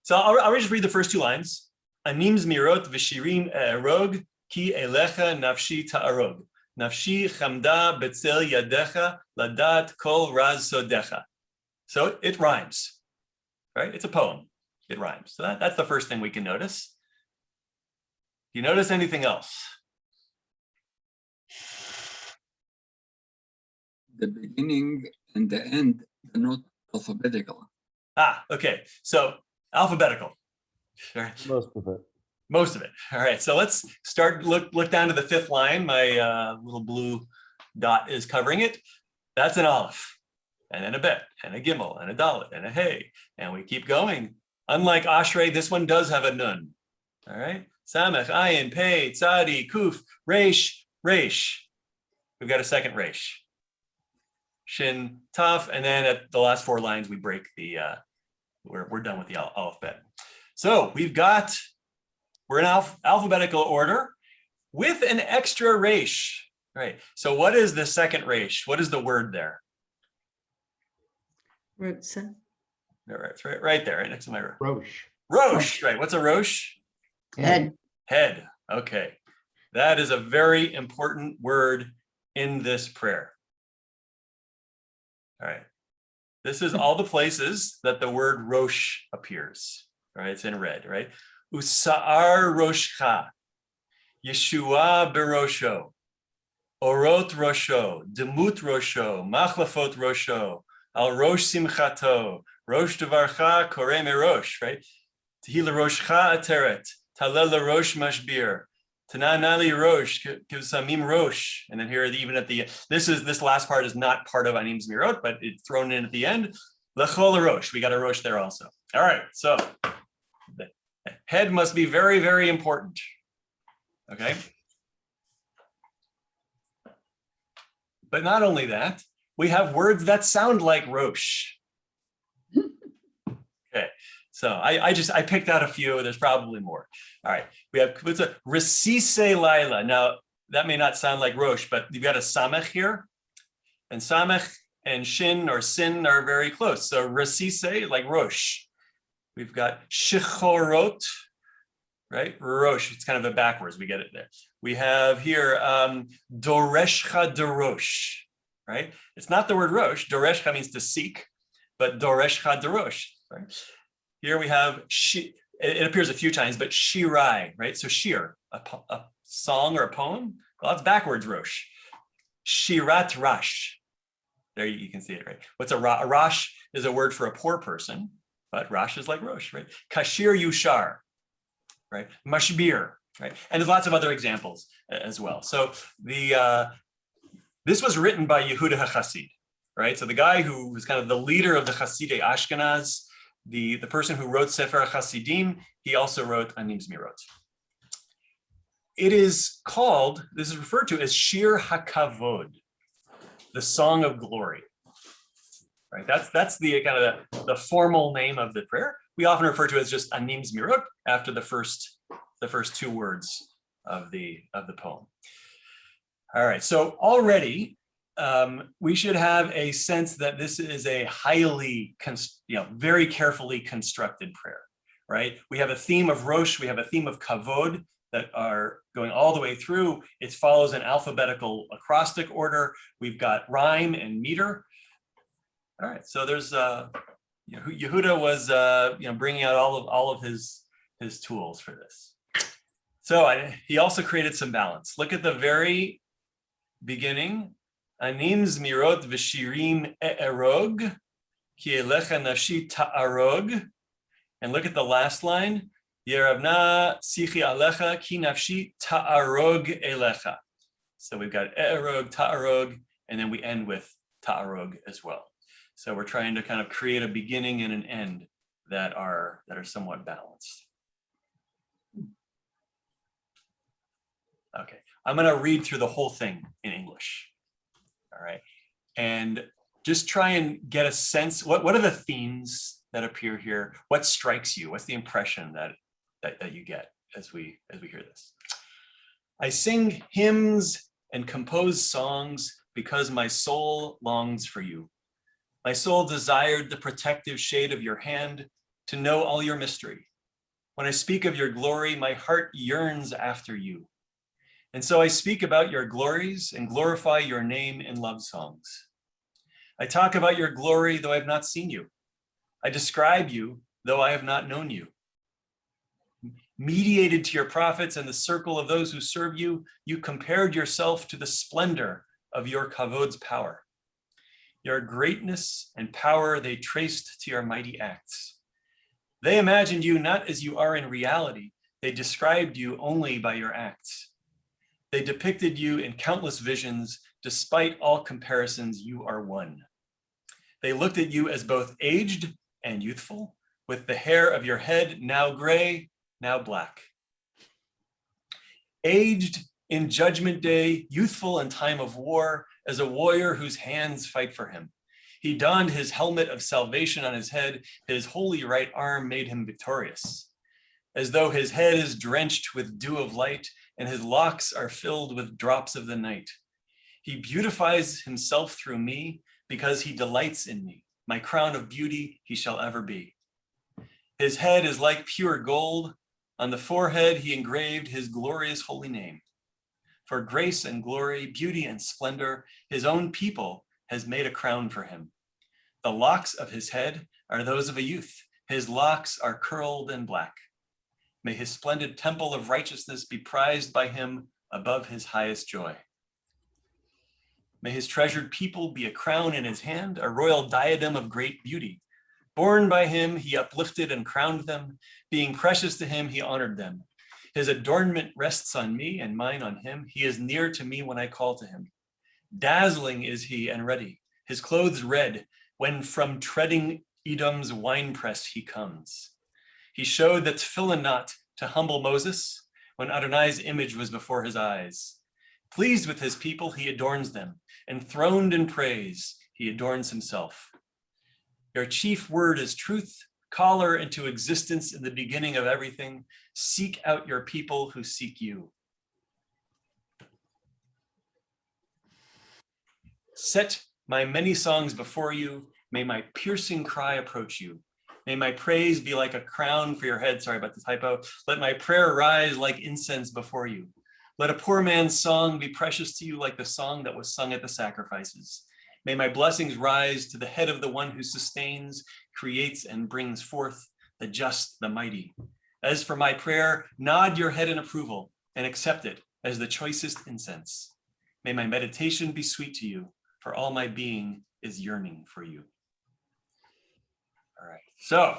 S1: So I'll just read the first two lines. Anim Zemirot v'shirim erog ki elecha nafshi ta'arog. Nafshi chamda betzel yadecha ladat kol raz sodecha. So it rhymes, right? It's a poem. It rhymes. So that's the first thing we can notice. Do you notice anything else?
S7: The beginning and the end are not alphabetical.
S1: Okay. So alphabetical. Sure. Most of it. All right. So let's start, look down to the fifth line. My little blue dot is covering it. That's an aleph. and then a bet, and a gimel, and a dalet, and a hey, and we keep going. Unlike Ashrei, this one does have a nun. All right, Samech, Ayin, Pei, Tzadi, Kuf, Resh, Resh. We've got a second Resh. Shin, Taf, and then at the last 4 lines, we break the, we're done with the alphabet. So we're in alphabetical order with an extra Resh. Right, so what is the second Resh? What is the word there?
S2: Roots.
S1: It's right there, right next to my
S9: Roche.
S1: Rosh, right? What's a Rosh?
S5: Head.
S1: Head. Okay. That is a very important word in this prayer. All right. This is all the places that the word Rosh appears. Right? It's in red, right? Usa'ar Roshcha. Yeshua Berosho. Orot Rosho. Demut Rosho. Machlafot Rosho. Al Rosh Simchato. Rosh Devarcha Kore Merosh, right? Tehila Roshcha Ateret. Talel Rosh Mashbir. Tananali Rosh, Kivsamim Rosh. And then here, even at the, this last part is not part of Anim Zemirot, but it's thrown in at the end. Lechol Rosh, we got a Rosh there also. All right, so the head must be very, very important. Okay. But not only that, we have words that sound like Rosh. Okay. So I picked out a few. There's probably more. All right. We have Resise Laila. Now that may not sound like Rosh, but you've got a Samech here, and Samech and Shin or Sin are very close. So Resise, like Rosh. We've got Shechorot, right? Rosh. It's kind of a backwards. We get it there. We have here Doreshcha Dorosh, right? It's not the word Rosh. Doreshcha means to seek, but Doreshcha Dorosh, right? Here we have, it appears a few times, but Shirai, right? So shir, a song or a poem. Well, that's backwards Rosh. Shirat Rash. There you can see it, right? What's a Rash? A Rash is a word for a poor person, but Rash is like Rosh, right? Kashir Yushar, right? Mashbir, right? And there's lots of other examples as well. So this was written by Yehuda HaChassid, right? So the guy who was kind of the leader of the Hasidei Ashkenaz, the person who wrote Sefer HaChasidim, he also wrote Anim Zemirot. It is called, this is referred to as Shir HaKavod, the Song of Glory. Right? That's the kind of the formal name of the prayer. We often refer to it as just Anim Zemirot after the first 2 words of the poem. All right, so already we should have a sense that this is a highly, very carefully constructed prayer, right? We have a theme of Rosh, we have a theme of Kavod that are going all the way through. It follows an alphabetical acrostic order. We've got rhyme and meter. All right, so there's, Yehuda was, bringing out all of his tools for this. So he also created some balance. Look at the very beginning. Anim Zemirot v'shirim e'erog, ki elecha nafshi ta'arog. And look at the last line. Yeravna sichi alecha, ki nafshi ta'arog elecha. So we've got e'erog, ta'arog, and then we end with ta'arog as well. So we're trying to kind of create a beginning and an end that are somewhat balanced. Okay, I'm going to read through the whole thing in English. All right, and just try and get a sense. What are the themes that appear here? What strikes you? What's the impression that you get as we hear this? I sing hymns and compose songs because my soul longs for you. My soul desired the protective shade of your hand to know all your mystery. When I speak of your glory, my heart yearns after you. And so I speak about your glories and glorify your name in love songs. I talk about your glory, though I have not seen you. I describe you, though I have not known you. Mediated to your prophets and the circle of those who serve you, you compared yourself to the splendor of your kavod's power. Your greatness and power they traced to your mighty acts. They imagined you not as you are in reality. They described you only by your acts. They depicted you in countless visions. Despite all comparisons, you are one. They looked at you as both aged and youthful, with the hair of your head now gray, now black. Aged in judgment day, youthful in time of war, as a warrior whose hands fight for him. He donned his helmet of salvation on his head, his holy right arm made him victorious. As though his head is drenched with dew of light, and his locks are filled with drops of the night. He beautifies himself through me, because he delights in me. My crown of beauty he shall ever be. His head is like pure gold. On the forehead he engraved his glorious holy name. For grace and glory, beauty and splendor, his own people has made a crown for him. The locks of his head are those of a youth. His locks are curled and black. May his splendid temple of righteousness be prized by him above his highest joy. May his treasured people be a crown in his hand, a royal diadem of great beauty. Born by him, he uplifted and crowned them. Being precious to him, he honored them. His adornment rests on me and mine on him. He is near to me when I call to him. Dazzling is he and ready, his clothes red, when from treading Edom's winepress he comes. He showed the tefillin knot to humble Moses when Adonai's image was before his eyes. Pleased with his people, he adorns them. Enthroned in praise, he adorns himself. Your chief word is truth. Call her into existence in the beginning of everything. Seek out your people who seek you. Set my many songs before you. May my piercing cry approach you. May my praise be like a crown for your head. Sorry about the typo. Let my prayer rise like incense before you. Let a poor man's song be precious to you like the song that was sung at the sacrifices. May my blessings rise to the head of the one who sustains, creates, and brings forth the just, the mighty. As for my prayer, nod your head in approval and accept it as the choicest incense. May my meditation be sweet to you, for all my being is yearning for you. All right, so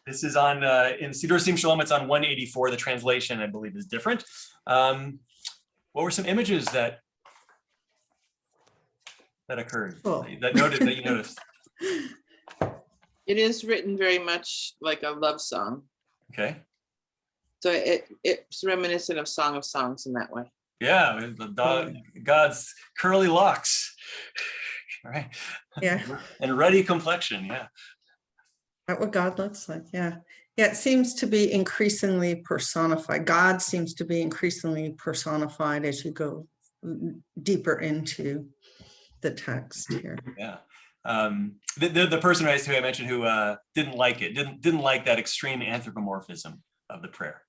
S1: this is on, in Siddur Sim Shalom, it's on 184. The translation, I believe, is different. What were some images that occurred,
S2: Cool.
S1: that you noticed?
S4: It is written very much like a love song.
S1: Okay.
S4: So it's reminiscent of Song of Songs in that way.
S1: Yeah, God's curly locks, right?
S2: Yeah.
S1: And ruddy complexion, yeah.
S2: That's what God looks like, yeah. Yeah, it seems to be increasingly personified. God seems to be increasingly personified as you go deeper into the text here.
S1: Yeah. The person who I mentioned who didn't like it, didn't like that extreme anthropomorphism of the prayer.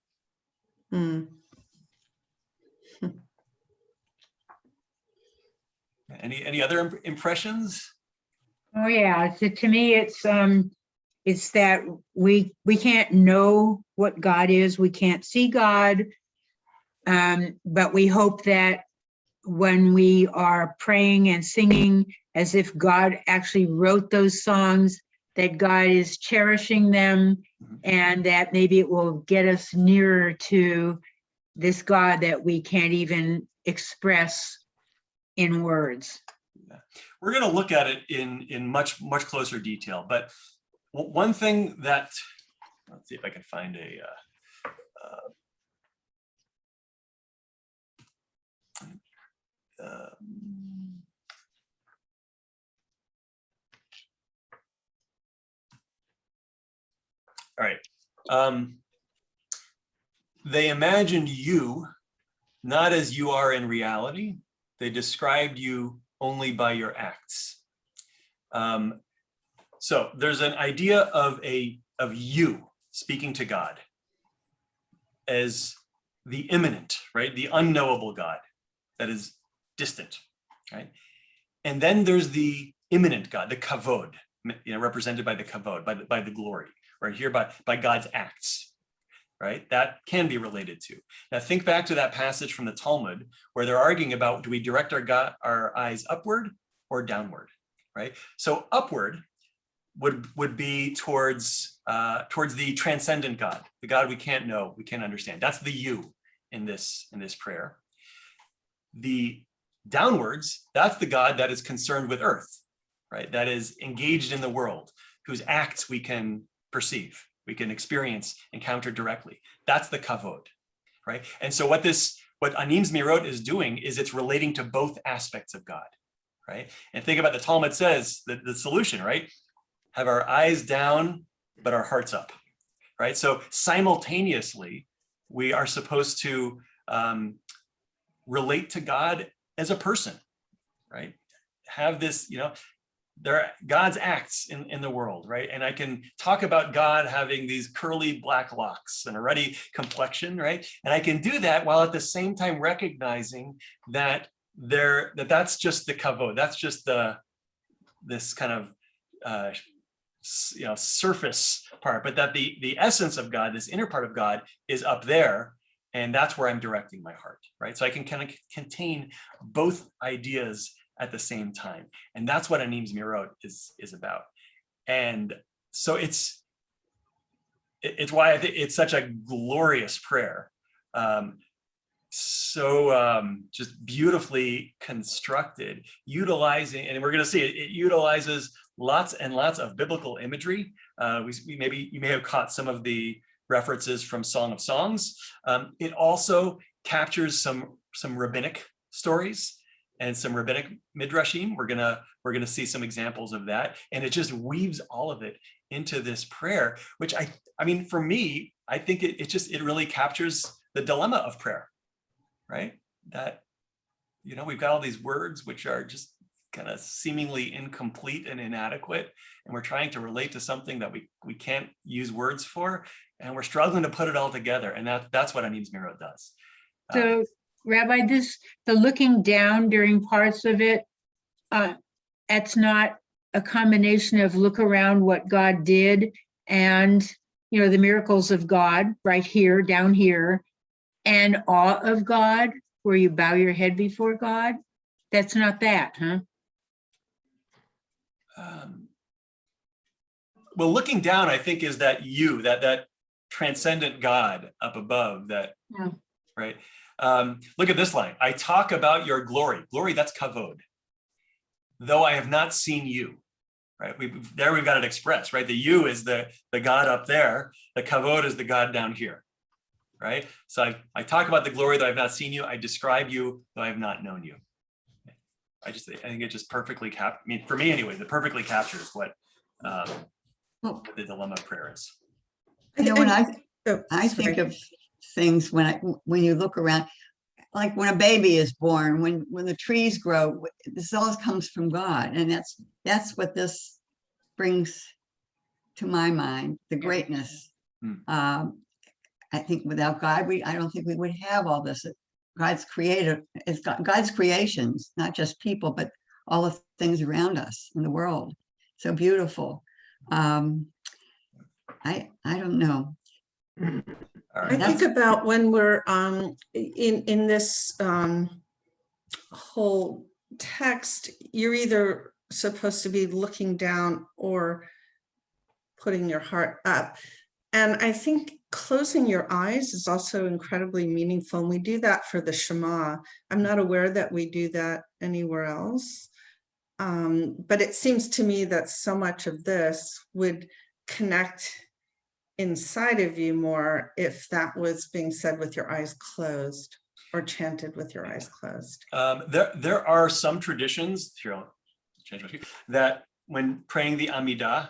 S2: Mm.
S1: Any other impressions?
S9: Oh yeah, so to me it's that we can't know what God is, we can't see God, but we hope that when we are praying and singing as if God actually wrote those songs, that God is cherishing them, and that maybe it will get us nearer to this God that we can't even express in words.
S1: We're going to look at it in much closer detail, but one thing that, let's see if I can find a all right. They imagined you not as you are in reality. They described you only by your acts. So there's an idea of you speaking to God as the immanent, right? The unknowable God that is distant, right? And then there's the immanent God, the kavod, represented by the kavod, by the glory, right? Here by God's acts, right? That can be related to. Now think back to that passage from the Talmud where they're arguing about, do we direct our eyes upward or downward, right? So upward would be towards the transcendent God, the God we can't know, we can't understand. That's the you in this prayer. The downwards, that's the God that is concerned with earth, right? That is engaged in the world, whose acts we can perceive, we can experience, encounter directly. That's the kavod, right? And so what Anim Zemirot is doing is it's relating to both aspects of God, right? And think about the Talmud says the solution, right? Have our eyes down, but our hearts up, right? So simultaneously, we are supposed to relate to God as a person, right? Have this, there are God's acts in the world, right? And I can talk about God having these curly black locks and a ruddy complexion, right? And I can do that while at the same time recognizing that that's just the kavod, that's just this kind of surface part, but that the essence of God, this inner part of God, is up there, and that's where I'm directing my heart, right? So I can kind of contain both ideas at the same time, and that's what Anim Zemirot is about. And so it's why I think it's such a glorious prayer, just beautifully constructed, utilizing, and we're going to see it utilizes lots and lots of biblical imagery. You may have caught some of the references from Song of Songs. It also captures some rabbinic stories and some rabbinic midrashim. We're gonna see some examples of that, and it just weaves all of it into this prayer, which I mean, for me, I think it really captures the dilemma of prayer, right? That we've got all these words which are just kind of seemingly incomplete and inadequate, and we're trying to relate to something that we can't use words for, and we're struggling to put it all together, and that's what Anim Zemirot does.
S9: So, Rabbi, the looking down during parts of it, that's not a combination of look around what God did and, the miracles of God right here, down here, and awe of God, where you bow your head before God? That's not that, huh?
S1: Well, looking down, I think, is that that transcendent God up above, right? Look at this line. I talk about your glory. Glory, that's kavod. Though I have not seen you, right? We've got it expressed, right? The you is the God up there. The kavod is the God down here, right? So I talk about the glory, though I have not seen you. I describe you, though I have not known you. I think it just perfectly for me anyway, it perfectly captures what the dilemma of prayer is.
S5: When I think of things when you look around, like when a baby is born, when the trees grow, this all comes from God, and that's what this brings to my mind, the greatness. I think without God, I don't think we would have all this. God's God's creations, not just people, but all the things around us in the world. So beautiful. I don't know.
S2: I think about when we're in this whole text, you're either supposed to be looking down or putting your heart up. And I think closing your eyes is also incredibly meaningful. And we do that for the Shema. I'm not aware that we do that anywhere else. But it seems to me that so much of this would connect inside of you more if that was being said with your eyes closed or chanted with your eyes closed.
S1: There are some traditions that when praying the Amidah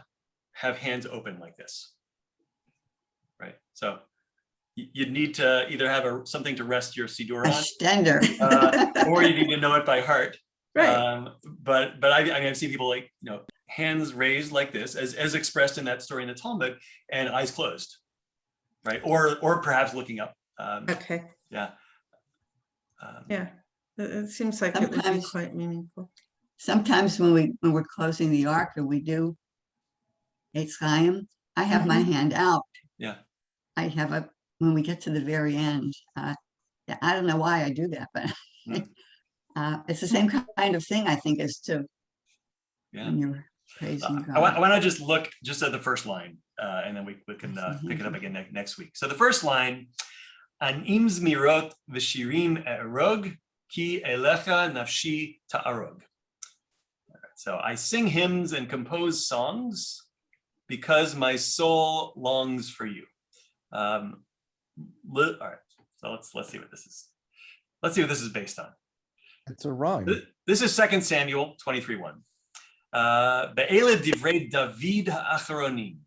S1: have hands open like this, right? So you'd need to either have something to rest your Siddur
S5: A
S1: on,
S5: stender.
S1: or you need to know it by heart.
S2: Right.
S1: But I've seen people hands raised like this, as expressed in that story in the Talmud, and eyes closed, right? Or perhaps looking up.
S2: Okay.
S1: Yeah.
S2: Yeah. It seems like it would be quite meaningful.
S5: Sometimes when we're closing the ark and we do Eitz Chaim, I have my hand out.
S1: Yeah.
S5: I have when we get to the very end. I don't know why I do that, but it's the same kind of thing, I think, as to when you're praising God.
S1: I want to just look just at the first line, and then we can pick it up again next week. So the first line, Anim Zemirot v'shirim e'erog ki elecha nafshi ta'arog. So I sing hymns and compose songs because my soul longs for you. All right, so let's see what this is. Let's see what this is based on.
S8: It's a rhyme.
S1: This is 2 Samuel 23:1. Be'ele divrei David ha'acharonim.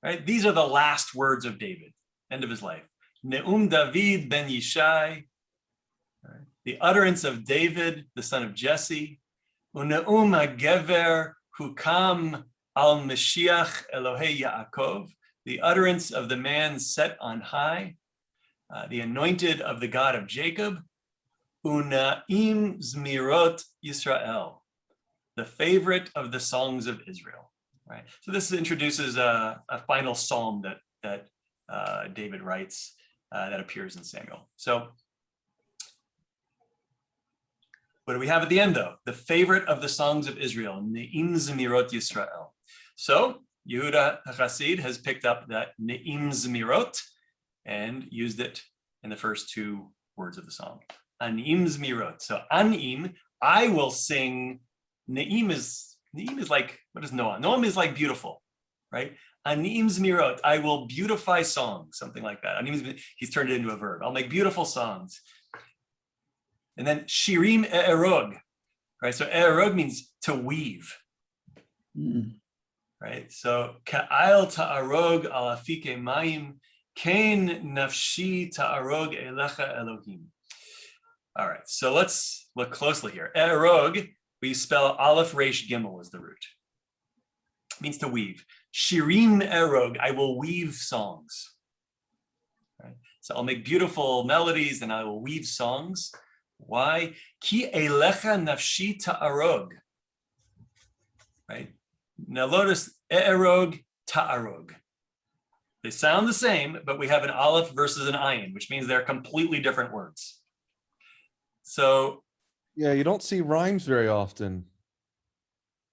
S1: Right? These are the last words of David, end of his life. Ne'um David ben Yishai, right? The utterance of David, the son of Jesse. Une'um ha'gever hukam al Mashiach Elohei Yaakov, the utterance of the man set on high, the anointed of the God of Jacob. Unaim Zemirot Yisrael, the favorite of the songs of Israel. Right. So this introduces a final psalm that David writes that appears in Samuel. So what do we have at the end, though? The favorite of the songs of Israel, Ne'im Zemirot Yisrael. So Yehuda HaChassid has picked up that Ne'im Zemirot and used it in the first two words of the song. Anim Zemirot. So Anim, I will sing. Ne'im is like, what is Noam? Noam is like beautiful, right? Anim Zemirot, I will beautify songs, something like that. Anim, he's turned it into a verb. I'll make beautiful songs. And then Shirim E'erog, right? So E'erog means to weave, right? So Ka'al ta'arog al afike mayim, kain nafshi ta'arog elecha Elohim. All right, so let's look closely here. E'erog, we spell Aleph Resh Gimel as the root. It means to weave. Shirim Erog, I will weave songs. Right? So I'll make beautiful melodies and I will weave songs. Why? Ki elecha nafshi ta'arog. Right? Now notice Erog, ta'arog. They sound the same, but we have an Aleph versus an Ayin, which means they're completely different words. So
S8: yeah, you don't see rhymes very often.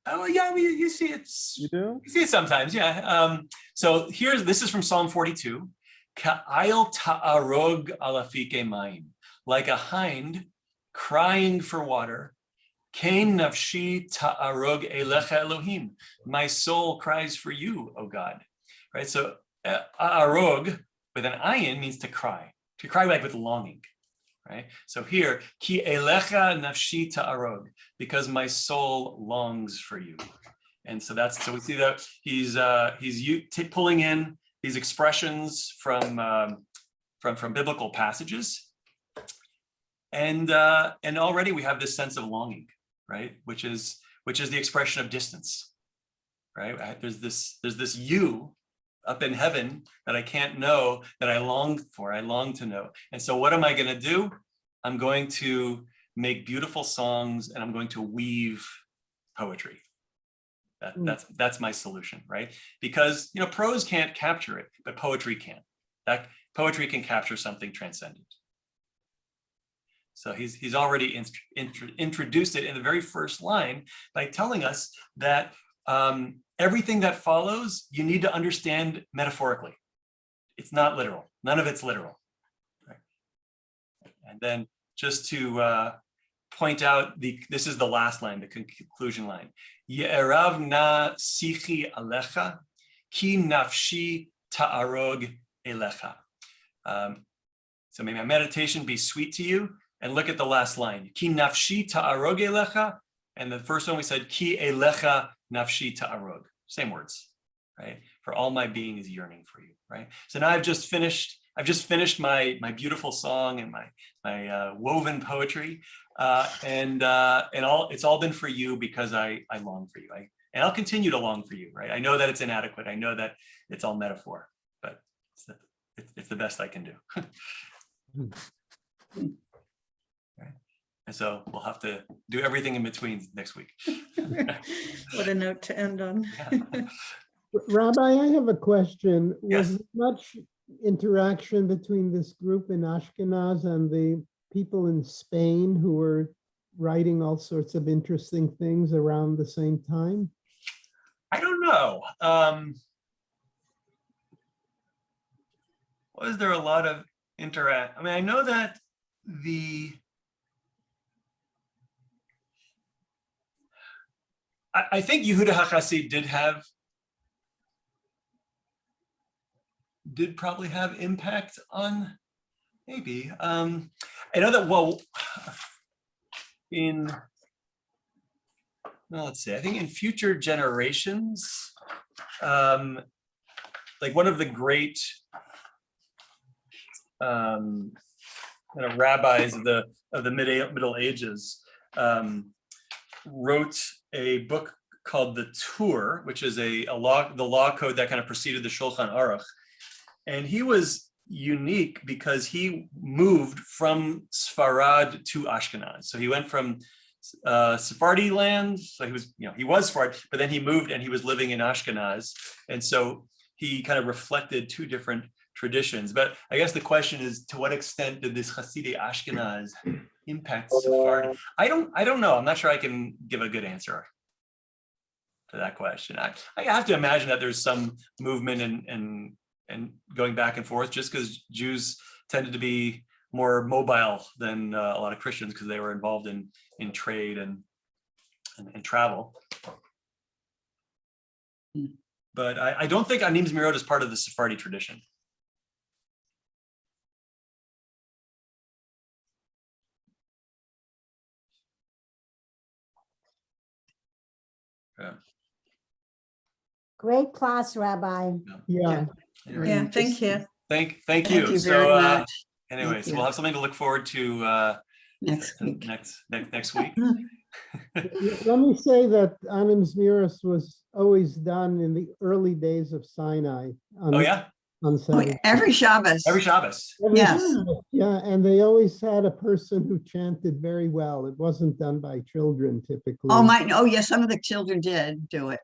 S1: Oh yeah, you see it.
S8: You do?
S1: You see it sometimes, yeah. So this is from Psalm 42. Ka'ayil ta'arog alafike mayim, like a hind crying for water. Kain nafshi ta'arog elecha Elohim, my soul cries for you, O God. Right. So arog with an ayin means to cry like with longing. Right? So here, ki elecha nafshi ta'arog, because my soul longs for you. And so we see that he's pulling in these expressions from biblical passages, and already we have this sense of longing, right? Which is the expression of distance, right? There's this you up in heaven that I can't know, that I long for, I long to know. And so what am I going to do? I'm going to make beautiful songs and I'm going to weave poetry. That's my solution, right? Because, prose can't capture it, but poetry can. That poetry can capture something transcendent. So he's already introduced it in the very first line by telling us that everything that follows, you need to understand metaphorically. It's not literal. None of it's literal. Right? And then just to point out, this is the last line, the conclusion line. Ye'erav na sichi alecha, ki nafshi ta'arog elecha. So may my meditation be sweet to you. And look at the last line. Ki nafshi ta'arog elecha. And the first one we said, ki elecha nafshi ta'arog. Same words, right? For all my being is yearning for you, right? So now I've just finished my beautiful song and my woven poetry, and it's all been for you because I long for you. And I'll continue to long for you, right? I know that it's inadequate. I know that it's all metaphor, but it's the best I can do. Right? And so we'll have to do everything in between next week.
S2: What a note to end on.
S10: Rabbi, I have a question.
S1: Yes.
S10: Was there much interaction between this group in Ashkenaz and the people in Spain who were writing all sorts of interesting things around the same time?
S1: I don't know. Was there a lot of interact? I mean, I know that I think Yehuda HaChassid did probably have impact on, maybe. I know that, well, let's see, I think in future generations, like one of the great kind of rabbis of the Middle Ages wrote a book called the Tur, which is the law code that kind of preceded the Shulchan Aruch. And he was unique because he moved from Sfarad to Ashkenaz. So he went from Sephardi land, so he was Sephardi, but then he moved and he was living in Ashkenaz. And so he kind of reflected two different traditions. But I guess the question is, to what extent did this Hasidic Ashkenaz impact Sephardi? I don't know. I'm not sure I can give a good answer to that question. I have to imagine that there's some movement and going back and forth, just because Jews tended to be more mobile than a lot of Christians, because they were involved in trade and travel. But I don't think Anim Zemirot is part of the Sephardi tradition. Yeah.
S6: Great class, Rabbi.
S10: Yeah.
S1: Anyway,
S2: Yeah, thank you.
S1: Thank you.
S5: Thank you very
S1: So
S5: much.
S1: anyways,
S5: Thank you.
S1: we'll have something to look forward to
S5: Next week.
S1: next week.
S10: Let me say that Anim Zemirot was always done in the early days of Sinai.
S1: Oh yeah,
S10: On
S5: Oh,
S10: Saturday.
S5: every Shabbos.
S1: every Shabbos.
S5: Yes.
S10: Yeah, and they always had a person who chanted very well. It wasn't done by children typically.
S5: Oh, yes, some of the children did do it.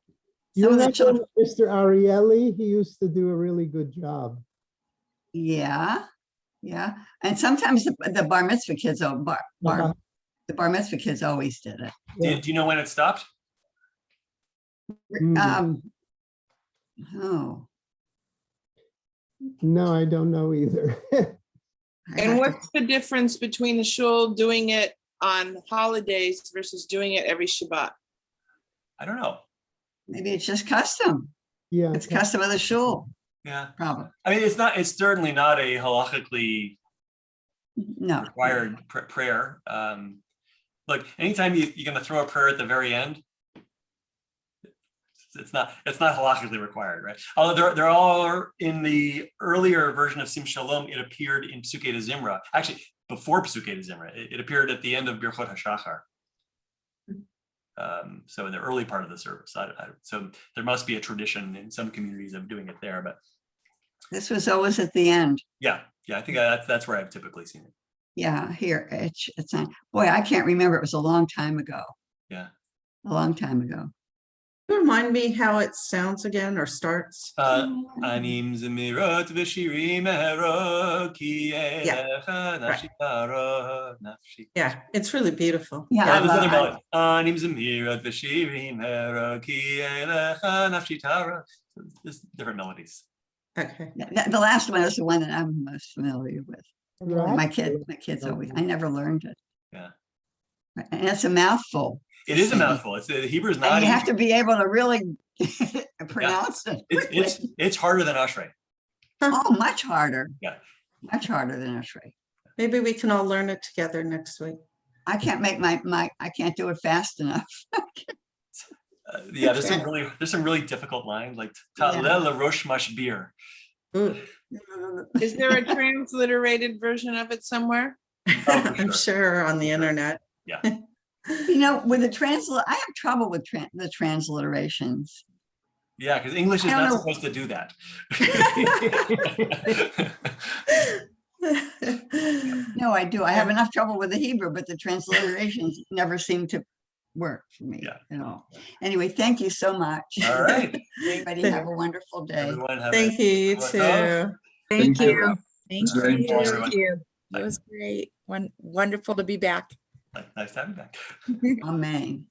S10: You
S5: Some of the
S10: remember
S5: children,
S10: Mr. Ariely? He used to do a really good job.
S5: yeah, yeah. And sometimes the bar mitzvah kids,
S10: Uh-huh.
S5: the bar mitzvah kids always did it.
S10: Yeah.
S1: Do you know when it stopped?
S10: Mhm.
S5: Oh.
S10: No, I don't know either.
S5: I have
S4: And
S5: to-
S4: what's the difference between the shul doing it on holidays versus doing it every Shabbat?
S1: I don't know.
S5: Maybe it's just custom.
S10: Yeah.
S5: It's custom of the shul,
S1: Yeah,
S5: probably.
S1: I mean, it's certainly not a halachically
S5: No.
S1: required prayer. Look, anytime you're going to throw a prayer at the very end, it's not halachically required, right? Although there are, in the earlier version of Sim Shalom, it appeared in Psukei de Zimra. Actually, before Psukei de Zimra, it appeared at the end of Birchot HaShachar. So in the early part of the service. So there must be a tradition in some communities of doing it there, but
S5: This was always at the end.
S1: yeah, I think that's where I've typically seen it.
S5: Yeah, here, it's not, boy, I can't remember. It was a long time ago.
S1: Yeah.
S5: A long time ago.
S2: Remind me how it sounds again or starts.
S1: Anim Zemirot v'shirim mehero ki elecha nafshi tara nafshi.
S2: Yeah, it's really beautiful.
S5: Yeah,
S1: There's
S5: I
S1: another
S5: love-
S1: melody. Anim Zemirot v'shirim mehero ki elecha nafshi tara. There's different melodies.
S2: Okay.
S5: The last one is the one that I'm most familiar with.
S10: Right.
S5: My kids always, I never learned it.
S1: Yeah.
S5: And it's a mouthful.
S1: It is a mouthful. The Hebrew is not
S5: And you have
S1: easy.
S5: to be able to really pronounce it.
S1: It's harder than Ashrei.
S5: Oh, much harder.
S1: Yeah.
S5: Much harder than Ashrei.
S2: Maybe we can all learn it together next week.
S5: I can't make I can't do it fast enough.
S1: Yeah, there's some really difficult lines, like Ta'leh LaRosh Mashbir.
S2: Ooh,
S4: Is there a transliterated version of it somewhere?
S2: I'm sure on the internet.
S1: Yeah.
S5: You know, with the I have trouble with the transliterations.
S1: Yeah, because English is
S5: I don't
S1: not
S5: know.
S1: supposed to do that.
S5: No, I do. I have enough trouble with the Hebrew, but the transliterations never seem to work for me at all. Anyway, thank you so much.
S1: All right.
S5: Everybody have a wonderful day.
S1: Everyone have
S2: Thank you, you
S1: What's
S2: too.
S1: up?
S9: Thank you.
S3: Thank
S7: It's very
S3: you.
S7: important.
S3: Thank you. It was great. Wonderful to be back.
S1: Nice to have you back.
S5: Amen.